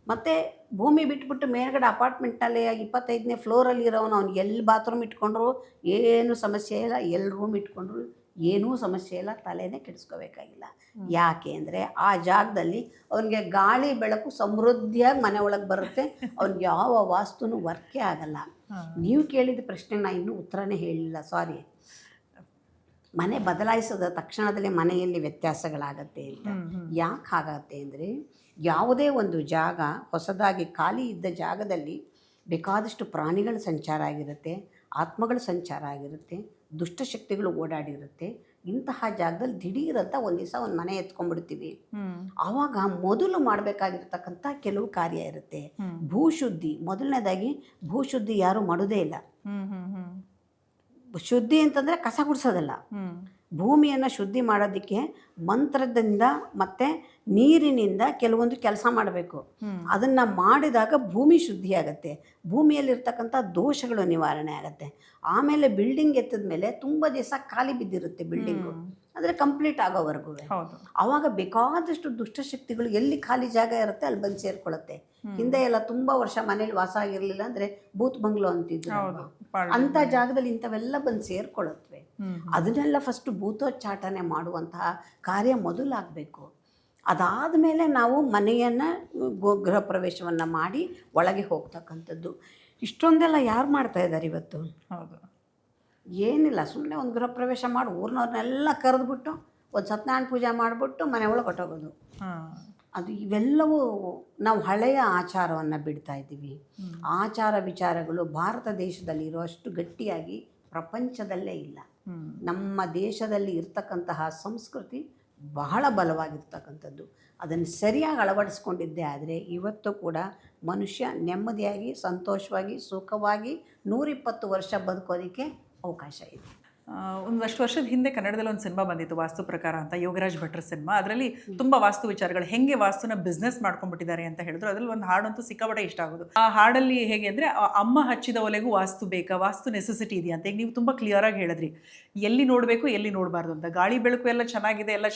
ಮತ್ತು ಭೂಮಿ ಬಿಟ್ಬಿಟ್ಟು ಮೇಲ್ಗಡೆ ಅಪಾರ್ಟ್ಮೆಂಟ್ನಲ್ಲಿ 25ನೇ ಫ್ಲೋರಲ್ಲಿ ಇರೋನು ಅವ್ನು ಎಲ್ಲಿ ಬಾತ್ರೂಮ್ ಇಟ್ಕೊಂಡ್ರು ಏನೂ ಸಮಸ್ಯೆ ಇಲ್ಲ, ಎಲ್ಲಿ ರೂಮ್ ಇಟ್ಕೊಂಡ್ರು ಏನೂ ಸಮಸ್ಯೆ ಇಲ್ಲ, ತಲೆನೇ ಕೆಡಿಸ್ಕೋಬೇಕಾಗಿಲ್ಲ. ಯಾಕೆ ಅಂದರೆ ಆ ಜಾಗದಲ್ಲಿ ಅವನಿಗೆ ಗಾಳಿ ಬೆಳಕು ಸಮೃದ್ಧಿಯಾಗಿ ಮನೆ ಒಳಗೆ ಬರುತ್ತೆ. ಅವ್ನಿಗೆ ಯಾವ ವಾಸ್ತುನೂ ವರ್ಕೇ ಆಗಲ್ಲ. ನೀವು ಕೇಳಿದ ಪ್ರಶ್ನೆ ನಾನು ಇನ್ನೂ ಉತ್ತರನೇ ಹೇಳಿಲ್ಲ, ಸಾರಿ. ಮನೆ ಬದಲಾಯಿಸಿದ ತಕ್ಷಣದಲ್ಲೇ ಮನೆಯಲ್ಲಿ ವ್ಯತ್ಯಾಸಗಳಾಗತ್ತೆ ಅಂತ. ಯಾಕೆ ಆಗತ್ತೆ ಅಂದರೆ, ಯಾವುದೇ ಒಂದು ಜಾಗ ಹೊಸದಾಗಿ ಖಾಲಿ ಇದ್ದ ಜಾಗದಲ್ಲಿ ಬೇಕಾದಷ್ಟು ಪ್ರಾಣಿಗಳ ಸಂಚಾರ ಆಗಿರುತ್ತೆ, ಆತ್ಮಗಳ ಸಂಚಾರ ಆಗಿರುತ್ತೆ, ದುಷ್ಟಶಕ್ತಿಗಳು ಓಡಾಡಿರುತ್ತೆ. ಇಂತಹ ಜಾಗದಲ್ಲಿ ದಿಢೀರಂತ ಒಂದು ದಿವಸ ಒಂದು ಮನೆ ಎತ್ಕೊಂಡ್ಬಿಡ್ತೀವಿ. ಆವಾಗ ಮೊದಲು ಮಾಡಬೇಕಾಗಿರ್ತಕ್ಕಂಥ ಕೆಲವು ಕಾರ್ಯ ಇರುತ್ತೆ. ಭೂಶುದ್ಧಿ ಮೊದಲನೇದಾಗಿ. ಭೂಶುದ್ಧಿ ಯಾರೂ ಮಾಡೋದೇ ಇಲ್ಲ. ಶುದ್ಧಿ ಅಂತಂದರೆ ಕಸ ಗುಡಿಸೋದಲ್ಲ. ಭೂಮಿಯನ್ನು ಶುದ್ಧಿ ಮಾಡೋದಕ್ಕೆ ಮಂತ್ರದಿಂದ ಮತ್ತು ನೀರಿನಿಂದ ಕೆಲವೊಂದು ಕೆಲಸ ಮಾಡಬೇಕು. ಅದನ್ನು ಮಾಡಿದಾಗ ಭೂಮಿ ಶುದ್ಧಿ ಆಗುತ್ತೆ, ಭೂಮಿಯಲ್ಲಿರ್ತಕ್ಕಂಥ ದೋಷಗಳು ನಿವಾರಣೆ ಆಗುತ್ತೆ. ಆಮೇಲೆ ಬಿಲ್ಡಿಂಗ್ ಎತ್ತಿದ ಮೇಲೆ ತುಂಬ ದಿವಸ ಖಾಲಿ ಬಿದ್ದಿರುತ್ತೆ ಬಿಲ್ಡಿಂಗು, ಅಂದರೆ ಕಂಪ್ಲೀಟ್ ಆಗೋವರೆಗೂ. ಆವಾಗ ಬೇಕಾದಷ್ಟು ದುಷ್ಟಶಕ್ತಿಗಳು ಎಲ್ಲಿ ಖಾಲಿ ಜಾಗ ಇರುತ್ತೆ ಅಲ್ಲಿ ಬಂದು ಸೇರ್ಕೊಳ್ಳುತ್ತೆ. ಹಿಂದೆ ಎಲ್ಲ ತುಂಬ ವರ್ಷ ಮನೇಲಿ ವಾಸ ಆಗಿರಲಿಲ್ಲ ಅಂದರೆ ಬೂತ್ ಬಂಗ್ಲೋ ಅಂತಿದ್ರು. ಅಂಥ ಜಾಗದಲ್ಲಿ ಇಂಥವೆಲ್ಲ ಬಂದು ಸೇರ್ಕೊಳ್ಳುತ್ತವೆ. ಅದನ್ನೆಲ್ಲ ಫಸ್ಟ್ ಭೂತೋಚ್ಚಾಟನೆ ಮಾಡುವಂತಹ ಕಾರ್ಯ ಮೊದಲಾಗಬೇಕು. ಅದಾದ ಮೇಲೆ ನಾವು ಮನೆಯನ್ನು ಗೃಹ ಪ್ರವೇಶವನ್ನು ಮಾಡಿ ಒಳಗೆ ಹೋಗ್ತಕ್ಕಂಥದ್ದು. ಇಷ್ಟೊಂದೆಲ್ಲ ಯಾರು ಮಾಡ್ತಾ ಇದ್ದಾರೆ ಇವತ್ತು? ಹೌದು, ಏನಿಲ್ಲ, ಸುಮ್ಮನೆ ಒಂದು ಗೃಹ ಪ್ರವೇಶ ಮಾಡಿ ಊರಿನವ್ರನ್ನೆಲ್ಲ ಕರೆದ್ಬಿಟ್ಟು ಒಂದು ಸತ್ಯನಾರಾಯಣ ಪೂಜೆ ಮಾಡಿಬಿಟ್ಟು ಮನೆ ಒಳಗೆ ಹೊಟ್ಟೋಗೋದು. ಅದು ಇವೆಲ್ಲವೂ ನಾವು ಹಳೆಯ ಆಚಾರವನ್ನು ಬಿಡ್ತಾ ಇದ್ದೀವಿ. ಆಚಾರ ವಿಚಾರಗಳು ಭಾರತ ದೇಶದಲ್ಲಿ ಇರುವಷ್ಟು ಗಟ್ಟಿಯಾಗಿ ಪ್ರಪಂಚದಲ್ಲೇ ಇಲ್ಲ. ನಮ್ಮ ದೇಶದಲ್ಲಿ ಇರ್ತಕ್ಕಂತಹ ಸಂಸ್ಕೃತಿ ಬಹಳ ಬಲವಾಗಿರ್ತಕ್ಕಂಥದ್ದು. ಅದನ್ನು ಸರಿಯಾಗಿ ಅಳವಡಿಸ್ಕೊಂಡಿದ್ದೇ ಆದರೆ ಇವತ್ತು ಕೂಡ ಮನುಷ್ಯ ನೆಮ್ಮದಿಯಾಗಿ ಸಂತೋಷವಾಗಿ ಸುಖವಾಗಿ 120 ವರ್ಷ ಬದುಕೋದಕ್ಕೆ ಅವಕಾಶ ಇದೆ. ಒಂದಷ್ಟು ವರ್ಷದ ಹಿಂದೆ ಕನ್ನಡದಲ್ಲಿ ಒಂದು ಸಿನಿಮಾ ಬಂದಿತ್ತು ವಾಸ್ತು ಪ್ರಕಾರ ಅಂತ, ಯೋಗರಾಜ್ ಭಟ್ರ ಸಿನಿಮಾ. ಅದರಲ್ಲಿ ತುಂಬ ವಾಸ್ತು ವಿಚಾರಗಳು, ಹೆಂಗೆ ವಾಸ್ತುನ ಬಿಸ್ನೆಸ್ ಮಾಡ್ಕೊಂಡ್ಬಿಟ್ಟಿದ್ದಾರೆ ಅಂತ ಹೇಳಿದ್ರು. ಅದ್ರಲ್ಲಿ ಒಂದು ಹಾಡಂತೂ ಸಿಕ್ಕಾಪಟ್ಟೆ ಇಷ್ಟ ಆಗೋದು. ಆ ಹಾಡಲ್ಲಿ ಹೇಗೆ ಅಂದರೆ, ಅಮ್ಮ ಹಚ್ಚಿದ ಒಲೆಗೂ ವಾಸ್ತು ಬೇಕಾ, ವಾಸ್ತು ನೆಸೆಸಿಟಿ ಇದೆಯಾ ಅಂತ. ಈಗ ನೀವು ತುಂಬ ಕ್ಲಿಯರಾಗಿ ಹೇಳಿದ್ರಿ, ಎಲ್ಲಿ ನೋಡಬೇಕು ಎಲ್ಲಿ ನೋಡಬಾರ್ದು ಅಂತ. ಗಾಳಿ ಬೆಳಕು ಎಲ್ಲ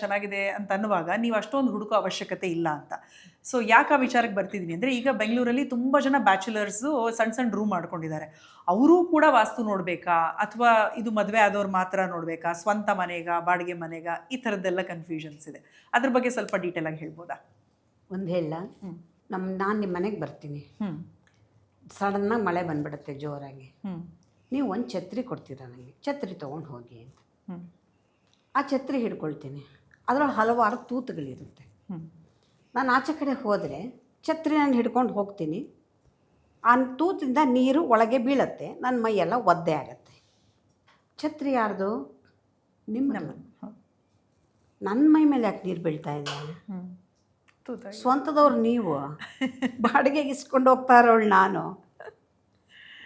ಚೆನ್ನಾಗಿದೆ ಅಂತ ಅನ್ನುವಾಗ ನೀವು ಅಷ್ಟೊಂದು ಹುಡುಕೋ ಅವಶ್ಯಕತೆ ಇಲ್ಲ ಅಂತ. ಸೊ ಯಾಕೆ ಆ ವಿಚಾರಕ್ಕೆ ಬರ್ತಿದ್ದೀನಿ ಅಂದರೆ, ಈಗ ಬೆಂಗಳೂರಲ್ಲಿ ತುಂಬ ಜನ ಬ್ಯಾಚುಲರ್ಸು ಸಣ್ಣ ರೂಮ್ ಮಾಡ್ಕೊಂಡಿದ್ದಾರೆ. ಅವರೂ ಕೂಡ ವಾಸ್ತು ನೋಡಬೇಕಾ, ಅಥವಾ ಇದು ಮದುವೆ ಆದವ್ರು ಮಾತ್ರ ನೋಡಬೇಕಾ, ಸ್ವಂತ ಮನೆಗ ಬಾಡಿಗೆ ಮನೆಗ, ಈ ಥರದ್ದೆಲ್ಲ ಕನ್ಫ್ಯೂಷನ್ಸ್ ಇದೆ. ಅದ್ರ ಬಗ್ಗೆ ಸ್ವಲ್ಪ ಡೀಟೇಲ್ ಆಗಿ ಹೇಳ್ಬೋದಾ? ಒಂದು ಹೇಳ, ನಾನು ನಿಮ್ಮ ಮನೆಗೆ ಬರ್ತೀನಿ, ಸಡನ್ನಾಗಿ ಮಳೆ ಬಂದ್ಬಿಡುತ್ತೆ ಜೋರಾಗಿ. ನೀವು ಒಂದು ಛತ್ರಿ ಕೊಡ್ತೀರಾ ನನಗೆ, ಛತ್ರಿ ತೊಗೊಂಡು ಹೋಗಿ ಅಂತ. ಆ ಛತ್ರಿ ಹಿಡ್ಕೊಳ್ತೀನಿ, ಅದರೊಳಗೆ ಹಲವಾರು ತೂತುಗಳಿರುತ್ತೆ. ನಾನು ಆಚೆ ಕಡೆ ಹೋದರೆ ಛತ್ರಿ ನಾನು ಹಿಡ್ಕೊಂಡು ಹೋಗ್ತೀನಿ, ಆ ತೂತಿಂದ ನೀರು ಒಳಗೆ ಬೀಳುತ್ತೆ, ನನ್ನ ಮೈಯೆಲ್ಲ ಒದ್ದೆ ಆಗುತ್ತೆ. ಛತ್ರಿ ಯಾರ್ದು? ನಿಮ್ಮ. ನಮ್ಮ ನನ್ನ ಮೈ ಮೇಲೆ ಯಾಕೆ ನೀರು ಬೀಳ್ತಾ ಇದೆ? ತೂತಾಗಿ. ಸ್ವಂತದವ್ರು ನೀವು, ಬಾಡಿಗೆಗೆ ಇಸ್ಕೊಂಡು ಹೋಗ್ತಾ ಇರೋಳು ನಾನು.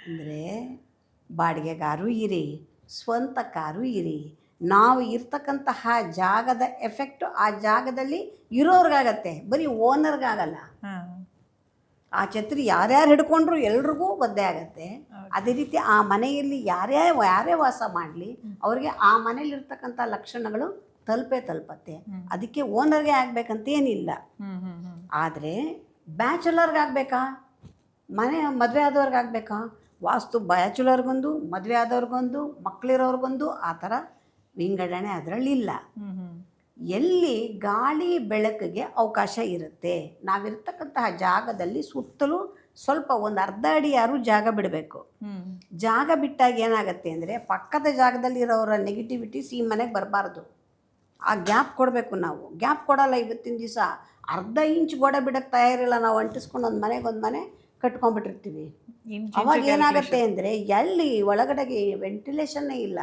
ಅಂದರೆ ಬಾಡಿಗೆಗಾರು ಇರಿ, ಸ್ವಂತಕ್ಕಾರು ಇರಿ. ನಾವು ಇರ್ತಕ್ಕಂತಹ ಜಾಗದ ಎಫೆಕ್ಟು ಆ ಜಾಗದಲ್ಲಿ ಇರೋರ್ಗಾಗತ್ತೆ, ಬರೀ ಓನರ್ಗಾಗಲ್ಲ. ಆ ಛತ್ರಿ ಯಾರ್ಯಾರು ಹಿಡ್ಕೊಂಡ್ರು ಎಲ್ರಿಗೂ ಒದ್ದೆ ಆಗತ್ತೆ. ಅದೇ ರೀತಿ ಆ ಮನೆಯಲ್ಲಿ ಯಾರೇ ವಾಸ ಮಾಡಲಿ ಅವ್ರಿಗೆ ಆ ಮನೇಲಿರ್ತಕ್ಕಂಥ ಲಕ್ಷಣಗಳು ತಲುಪತ್ತೆ. ಅದಕ್ಕೆ ಓನರ್ಗೆ ಆಗಬೇಕಂತೇನಿಲ್ಲ. ಆದರೆ ಬ್ಯಾಚುಲರ್ಗೆ ಆಗಬೇಕಾ, ಮದುವೆ ಆದವ್ರಿಗಾಗಬೇಕಾ? ವಾಸ್ತು ಬ್ಯಾಚುಲರ್ಗೊಂದು, ಮದುವೆ ಆದವ್ರಿಗೊಂದು, ಮಕ್ಕಳಿರೋರ್ಗೊಂದು ಆ ಥರ ವಿಂಗಡಣೆ ಅದರಲ್ಲಿಲ್ಲ. ಎಲ್ಲಿ ಗಾಳಿ ಬೆಳಕಿಗೆ ಅವಕಾಶ ಇರುತ್ತೆ, ನಾವಿರ್ತಕ್ಕಂತಹ ಜಾಗದಲ್ಲಿ ಸುತ್ತಲೂ ಸ್ವಲ್ಪ ಒಂದು ಅರ್ಧ ಅಡಿ ಯಾರು ಜಾಗ ಬಿಡಬೇಕು. ಜಾಗ ಬಿಟ್ಟಾಗ ಏನಾಗುತ್ತೆ ಅಂದರೆ ಪಕ್ಕದ ಜಾಗದಲ್ಲಿರೋರ ನೆಗೆಟಿವಿಟೀಸ್ ಈ ಮನೆಗೆ ಬರಬಾರ್ದು. ಆ ಗ್ಯಾಪ್ ಕೊಡಬೇಕು ನಾವು. ಗ್ಯಾಪ್ ಕೊಡಲ್ಲ. ಇವತ್ತಿನ ದಿವಸ ಅರ್ಧ ಇಂಚ್ ಗೋಡೆ ಬಿಡೋಕ್ಕೆ ತಯಾರಿಲ್ಲ. ನಾವು ಅಂಟಿಸ್ಕೊಂಡು ಒಂದು ಮನೆ ಕಟ್ಕೊಂಡ್ಬಿಟ್ಟಿರ್ತೀವಿ. ಅವಾಗ ಏನಾಗುತ್ತೆ ಅಂದರೆ ಎಲ್ಲಿ ಒಳಗಡೆಗೆ ವೆಂಟಿಲೇಷನ್ನೇ ಇಲ್ಲ,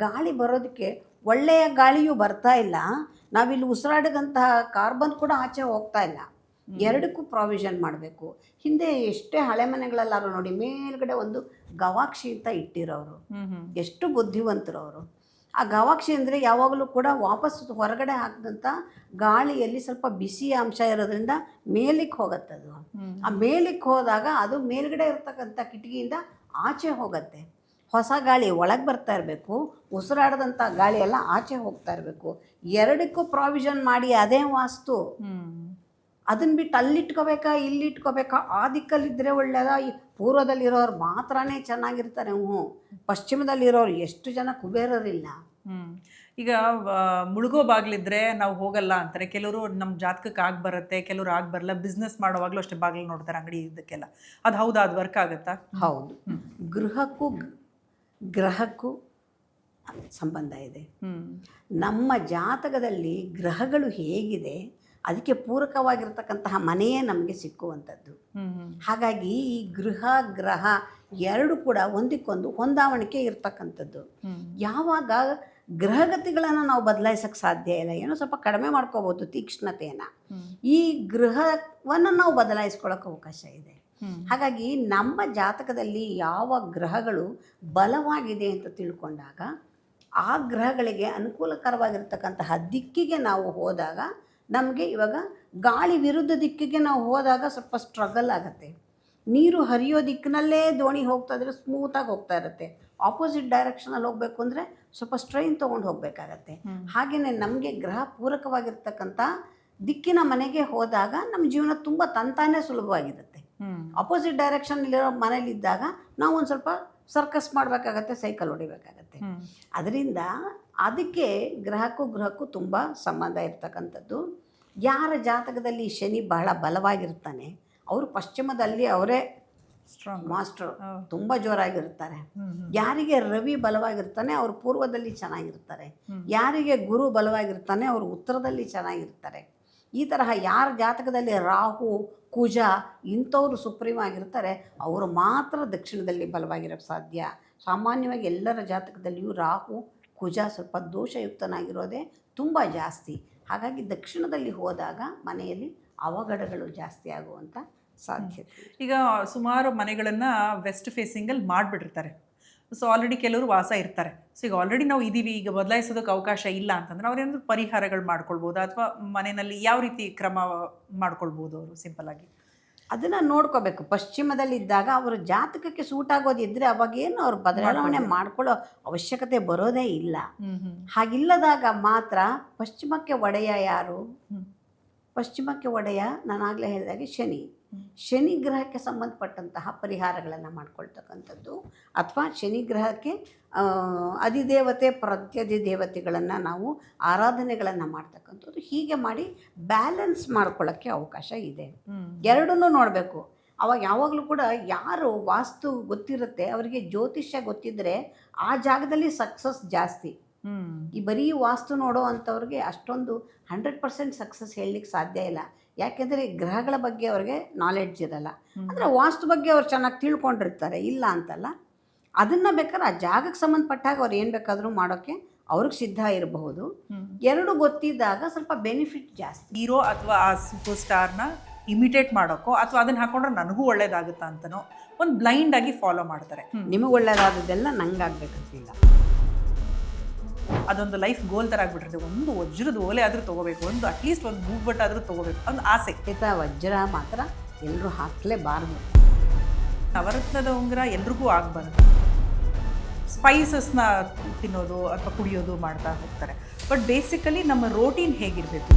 ಗಾಳಿ ಬರೋದಕ್ಕೆ ಒಳ್ಳೆಯ ಗಾಳಿಯೂ ಬರ್ತಾ ಇಲ್ಲ, ನಾವಿಲ್ಲಿ ಉಸಿರಾಡಿದಂತಹ ಕಾರ್ಬನ್ ಕೂಡ ಆಚೆ ಹೋಗ್ತಾ ಇಲ್ಲ. ಎರಡಕ್ಕೂ ಪ್ರಾವಿಷನ್ ಮಾಡಬೇಕು. ಹಿಂದೆ ಎಷ್ಟೇ ಹಳೆ ಮನೆಗಳೆಲ್ಲಾರು ನೋಡಿ, ಮೇಲ್ಗಡೆ ಒಂದು ಗವಾಕ್ಷಿ ಅಂತ ಇಟ್ಟಿರೋರು, ಎಷ್ಟು ಬುದ್ಧಿವಂತರು ಅವರು. ಆ ಗವಾಕ್ಷಿ ಅಂದರೆ ಯಾವಾಗಲೂ ಕೂಡ ವಾಪಸ್ ಹೊರಗಡೆ ಹಾಕಿದಂಥ ಗಾಳಿಯಲ್ಲಿ ಸ್ವಲ್ಪ ಬಿಸಿ ಅಂಶ ಇರೋದ್ರಿಂದ ಮೇಲಕ್ಕೆ ಹೋಗುತ್ತದು. ಆ ಮೇಲಕ್ಕೆ ಹೋದಾಗ ಅದು ಮೇಲ್ಗಡೆ ಇರ್ತಕ್ಕಂಥ ಕಿಟಕಿಯಿಂದ ಆಚೆ ಹೋಗುತ್ತೆ. ಹೊಸ ಗಾಳಿ ಒಳಗೆ ಬರ್ತಾ ಇರಬೇಕು, ಉಸಿರಾಡದಂಥ ಗಾಳಿ ಎಲ್ಲ ಆಚೆ ಹೋಗ್ತಾ ಇರಬೇಕು. ಎರಡಕ್ಕೂ ಪ್ರಾವಿಷನ್ ಮಾಡಿ ಅದೇ ವಾಸ್ತು. ಅದನ್ನು ಬಿಟ್ಟು ಅಲ್ಲಿಟ್ಕೋಬೇಕಾ ಇಲ್ಲಿಟ್ಕೋಬೇಕಾ, ಆ ದಿಕ್ಕಲ್ಲಿದ್ದರೆ ಒಳ್ಳೆಯದ, ಈ ಪೂರ್ವದಲ್ಲಿರೋರು ಮಾತ್ರನೇ ಚೆನ್ನಾಗಿರ್ತಾರೆ. ಪಶ್ಚಿಮದಲ್ಲಿರೋರು ಎಷ್ಟು ಜನ ಕುಬೇರರಿಲ್ಲ. ಈಗ ಮುಳುಗೋ ಬಾಗಿಲಿದ್ರೆ ನಾವು ಹೋಗಲ್ಲ ಅಂತಾರೆ ಕೆಲವರು. ನಮ್ಮ ಜಾತಕಕ್ಕೆ ಆಗಿ ಬರುತ್ತೆ, ಕೆಲವರು ಆಗಿ ಬರಲ್ಲ. ಬಿಸ್ನೆಸ್ ಮಾಡುವಾಗಲೂ ಅಷ್ಟೇ ಬಾಗಿಲು ನೋಡ್ತಾರೆ, ಅಂಗಡಿ ಇದಕ್ಕೆಲ್ಲ. ಅದು ಹೌದಾ? ಅದು ವರ್ಕ್ ಆಗುತ್ತಾ? ಹೌದು. ಗ್ರಹಕ್ಕೂ ಸಂಬಂಧ ಇದೆ. ನಮ್ಮ ಜಾತಕದಲ್ಲಿ ಗ್ರಹಗಳು ಹೇಗಿದೆ ಅದಕ್ಕೆ ಪೂರಕವಾಗಿರ್ತಕ್ಕಂತಹ ಮನೆಯೇ ನಮಗೆ ಸಿಕ್ಕುವಂಥದ್ದು. ಹಾಗಾಗಿ ಈ ಗ್ರಹ ಎರಡು ಕೂಡ ಒಂದಕ್ಕೊಂದು ಹೊಂದಾವಣಿಕೆ ಇರ್ತಕ್ಕಂಥದ್ದು. ಯಾವಾಗ ಗ್ರಹಗತಿಗಳನ್ನು ನಾವು ಬದಲಾಯಿಸೋಕ್ಕೆ ಸಾಧ್ಯ ಇಲ್ಲ, ಏನೋ ಸ್ವಲ್ಪ ಕಡಿಮೆ ಮಾಡ್ಕೋಬೋದು ತೀಕ್ಷ್ಣತೆಯನ್ನು. ಈ ಗ್ರಹವನ್ನು ನಾವು ಬದಲಾಯಿಸ್ಕೊಳ್ಳೋಕೆ ಅವಕಾಶ ಇದೆ. ಹಾಗಾಗಿ ನಮ್ಮ ಜಾತಕದಲ್ಲಿ ಯಾವ ಗ್ರಹಗಳು ಬಲವಾಗಿದೆ ಅಂತ ತಿಳ್ಕೊಂಡಾಗ ಆ ಗ್ರಹಗಳಿಗೆ ಅನುಕೂಲಕರವಾಗಿರ್ತಕ್ಕಂತಹ ದಿಕ್ಕಿಗೆ ನಾವು ಹೋದಾಗ, ನಮಗೆ ಇವಾಗ ಗಾಳಿ ವಿರುದ್ಧ ದಿಕ್ಕಿಗೆ ನಾವು ಹೋದಾಗ ಸ್ವಲ್ಪ ಸ್ಟ್ರಗಲ್ ಆಗುತ್ತೆ. ನೀರು ಹರಿಯೋ ದಿಕ್ಕಿನಲ್ಲೇ ದೋಣಿ ಹೋಗ್ತಾ ಇದ್ರೆ ಸ್ಮೂತಾಗಿ ಹೋಗ್ತಾ ಇರುತ್ತೆ. ಆಪೋಸಿಟ್ ಡೈರೆಕ್ಷನಲ್ಲಿ ಹೋಗಬೇಕು ಅಂದರೆ ಸ್ವಲ್ಪ ಸ್ಟ್ರೈನ್ ತೊಗೊಂಡು ಹೋಗಬೇಕಾಗತ್ತೆ. ಹಾಗೆಯೇ ನಮಗೆ ಗ್ರಹ ಪೂರಕವಾಗಿರ್ತಕ್ಕಂಥ ದಿಕ್ಕಿನ ಮನೆಗೆ ಹೋದಾಗ ನಮ್ಮ ಜೀವನ ತುಂಬ ತಂತಾನೇ ಸುಲಭವಾಗಿರುತ್ತೆ. ಅಪೋಸಿಟ್ ಡೈರೆಕ್ಷನಲ್ಲಿರೋ ಮನೇಲಿದ್ದಾಗ ನಾವು ಒಂದು ಸ್ವಲ್ಪ ಸರ್ಕಸ್ ಮಾಡಬೇಕಾಗತ್ತೆ, ಸೈಕಲ್ ಹೊಡಿಬೇಕಾಗತ್ತೆ. ಅದರಿಂದ ಅದಕ್ಕೆ ಗ್ರಹಕ್ಕೂ ತುಂಬ ಸಂಬಂಧ ಇರ್ತಕ್ಕಂಥದ್ದು. ಯಾರ ಜಾತಕದಲ್ಲಿ ಶನಿ ಬಹಳ ಬಲವಾಗಿರ್ತಾನೆ ಅವರು ಪಶ್ಚಿಮದಲ್ಲಿ ಅವರೇ ಸ್ಟ್ರಾಂಗ್ ಮಾಸ್ಟರ್, ತುಂಬ ಜೋರಾಗಿರ್ತಾರೆ. ಯಾರಿಗೆ ರವಿ ಬಲವಾಗಿರ್ತಾನೆ ಅವರು ಪೂರ್ವದಲ್ಲಿ ಚೆನ್ನಾಗಿರ್ತಾರೆ. ಯಾರಿಗೆ ಗುರು ಬಲವಾಗಿರ್ತಾನೆ ಅವರು ಉತ್ತರದಲ್ಲಿ ಚೆನ್ನಾಗಿರ್ತಾರೆ. ಈ ತರಹ ಯಾರ ಜಾತಕದಲ್ಲಿ ರಾಹು ಕುಜ ಇಂಥವ್ರು ಸುಪ್ರೀಮ್ ಆಗಿರ್ತಾರೆ ಅವರು ಮಾತ್ರ ದಕ್ಷಿಣದಲ್ಲಿ ಬಲವಾಗಿರೋಕ್ಕೆ ಸಾಧ್ಯ. ಸಾಮಾನ್ಯವಾಗಿ ಎಲ್ಲರ ಜಾತಕದಲ್ಲಿಯೂ ರಾಹು ಕುಜ ಸ್ವಲ್ಪ ದೋಷಯುಕ್ತನಾಗಿರೋದೇ ತುಂಬ ಜಾಸ್ತಿ. ಹಾಗಾಗಿ ದಕ್ಷಿಣದಲ್ಲಿ ಹೋದಾಗ ಮನೆಯಲ್ಲಿ ಅವಘಡಗಳು ಜಾಸ್ತಿ ಆಗುವಂಥ ಸಾಧ್ಯತೆ. ಈಗ ಸುಮಾರು ಮನೆಗಳನ್ನು ವೆಸ್ಟ್ ಫೇಸಿಂಗಲ್ಲಿ ಮಾಡಿಬಿಟ್ಟಿರ್ತಾರೆ. ಸೊ ಆಲ್ರೆಡಿ ಕೆಲವರು ವಾಸ ಇರ್ತಾರೆ. ಸೊ ಈಗ ಆಲ್ರೆಡಿ ನಾವು ಇದ್ದೀವಿ, ಈಗ ಬದಲಾಯಿಸೋದಕ್ಕೆ ಅವಕಾಶ ಇಲ್ಲ ಅಂತಂದ್ರೆ ಅವ್ರೇನಾದ್ರು ಪರಿಹಾರಗಳು ಮಾಡ್ಕೊಳ್ಬೋದು, ಅಥವಾ ಮನೆಯಲ್ಲಿ ಯಾವ ರೀತಿ ಕ್ರಮ ಮಾಡ್ಕೊಳ್ಬೋದು ಅವರು ಸಿಂಪಲ್ ಆಗಿ? ಅದನ್ನು ನೋಡ್ಕೋಬೇಕು. ಪಶ್ಚಿಮದಲ್ಲಿದ್ದಾಗ ಅವರ ಜಾತಕಕ್ಕೆ ಸೂಟ್ ಆಗೋದಿದ್ದರೆ ಅವಾಗೇನು ಅವ್ರು ಬದಲಾವಣೆ ಮಾಡ್ಕೊಳ್ಳೋ ಅವಶ್ಯಕತೆ ಬರೋದೇ ಇಲ್ಲ. ಹಾಗಿಲ್ಲದಾಗ ಮಾತ್ರ ಪಶ್ಚಿಮಕ್ಕೆ ಒಡೆಯ ಯಾರು? ಪಶ್ಚಿಮಕ್ಕೆ ಒಡೆಯ ನಾನಾಗಲೇ ಹೇಳಿದಾಗೆ ಶನಿ ಗ್ರಹಕ್ಕೆ ಸಂಬಂಧಪಟ್ಟಂತಹ ಪರಿಹಾರಗಳನ್ನು ಮಾಡ್ಕೊಳ್ತಕ್ಕಂಥದ್ದು, ಅಥವಾ ಶನಿ ಗ್ರಹಕ್ಕೆ ಅಧಿದೇವತೆ ಪ್ರತ್ಯಧಿದೇವತೆಗಳನ್ನು ನಾವು ಆರಾಧನೆಗಳನ್ನು ಮಾಡ್ತಕ್ಕಂಥದ್ದು. ಹೀಗೆ ಮಾಡಿ ಬ್ಯಾಲೆನ್ಸ್ ಮಾಡ್ಕೊಳ್ಳೋಕ್ಕೆ ಅವಕಾಶ ಇದೆ. ಎರಡನ್ನೂ ನೋಡಬೇಕು. ಅವಾಗ ಯಾವಾಗಲೂ ಕೂಡ ಯಾರು ವಾಸ್ತು ಗೊತ್ತಿರುತ್ತೆ ಅವರಿಗೆ ಜ್ಯೋತಿಷ್ಯ ಗೊತ್ತಿದ್ದರೆ ಆ ಜಾಗದಲ್ಲಿ ಸಕ್ಸಸ್ ಜಾಸ್ತಿ. ಈ ಬರೀ ವಾಸ್ತು ನೋಡೋ ಅಂಥವ್ರಿಗೆ ಅಷ್ಟೊಂದು 100% ಸಕ್ಸಸ್ ಹೇಳಲಿಕ್ಕೆ ಸಾಧ್ಯ ಇಲ್ಲ. ಯಾಕೆಂದರೆ ಗ್ರಹಗಳ ಬಗ್ಗೆ ಅವ್ರಿಗೆ ನಾಲೆಡ್ಜ್ ಇರಲ್ಲ. ಅಂದರೆ ವಾಸ್ತು ಬಗ್ಗೆ ಅವ್ರು ಚೆನ್ನಾಗಿ ತಿಳ್ಕೊಂಡಿರ್ತಾರೆ, ಇಲ್ಲ ಅಂತಲ್ಲ. ಅದನ್ನು ಬೇಕಾದ್ರೆ ಆ ಜಾಗಕ್ಕೆ ಸಂಬಂಧಪಟ್ಟಾಗ ಅವ್ರು ಏನು ಬೇಕಾದರೂ ಮಾಡೋಕ್ಕೆ ಅವ್ರಿಗೆ ಸಿದ್ಧ ಇರಬಹುದು. ಎರಡು ಗೊತ್ತಿದ್ದಾಗ ಸ್ವಲ್ಪ ಬೆನಿಫಿಟ್ ಜಾಸ್ತಿ. ಹೀರೋ ಅಥವಾ ಆ ಸೂಪರ್ ಸ್ಟಾರ್ನ ಇಮಿಟೇಟ್ ಮಾಡೋಕ್ಕೋ ಅಥವಾ ಅದನ್ನ ಹಾಕೊಂಡ್ರೆ ನನಗೂ ಒಳ್ಳೇದಾಗುತ್ತಾ ಅಂತನೋ ಒಂದು ಬ್ಲೈಂಡ್ ಆಗಿ ಫಾಲೋ ಮಾಡ್ತಾರೆ. ನಿಮಗೆ ಒಳ್ಳೇದಾದದ್ದೆಲ್ಲ ನಂಗೆ ಆಗ್ಬೇಕಂತಿಲ್ಲ. ಅದೊಂದು ಲೈಫ್ ಗೋಲ್ ಥರ ಆಗ್ಬಿಟ್ಟಿರುತ್ತೆ. ಒಂದು ವಜ್ರದ ಓಲೆ ಆದರೂ ತೊಗೋಬೇಕು, ಒಂದು ಅಟ್ಲೀಸ್ಟ್ ಒಂದು ಮೂಗ್ಬಟ್ ಆದರೂ ತೊಗೋಬೇಕು, ಒಂದು ಆಸೆ. ವಜ್ರ ಮಾತ್ರ ಎಲ್ಲರೂ ಹಾಕಲೇಬಾರ್ದು. ನವರತ್ನದ ಉಂಗುರ ಎಲ್ರಿಗೂ ಆಗಬಾರ್ದು. ಸ್ಪೈಸಸ್ನ ತಿನ್ನೋದು ಅಥವಾ ಕುಡಿಯೋದು ಮಾಡ್ತಾ ಹೋಗ್ತಾರೆ. ಬಟ್ ಬೇಸಿಕಲಿ ನಮ್ಮ ರೋಟೀನ್ ಹೇಗಿರಬೇಕು?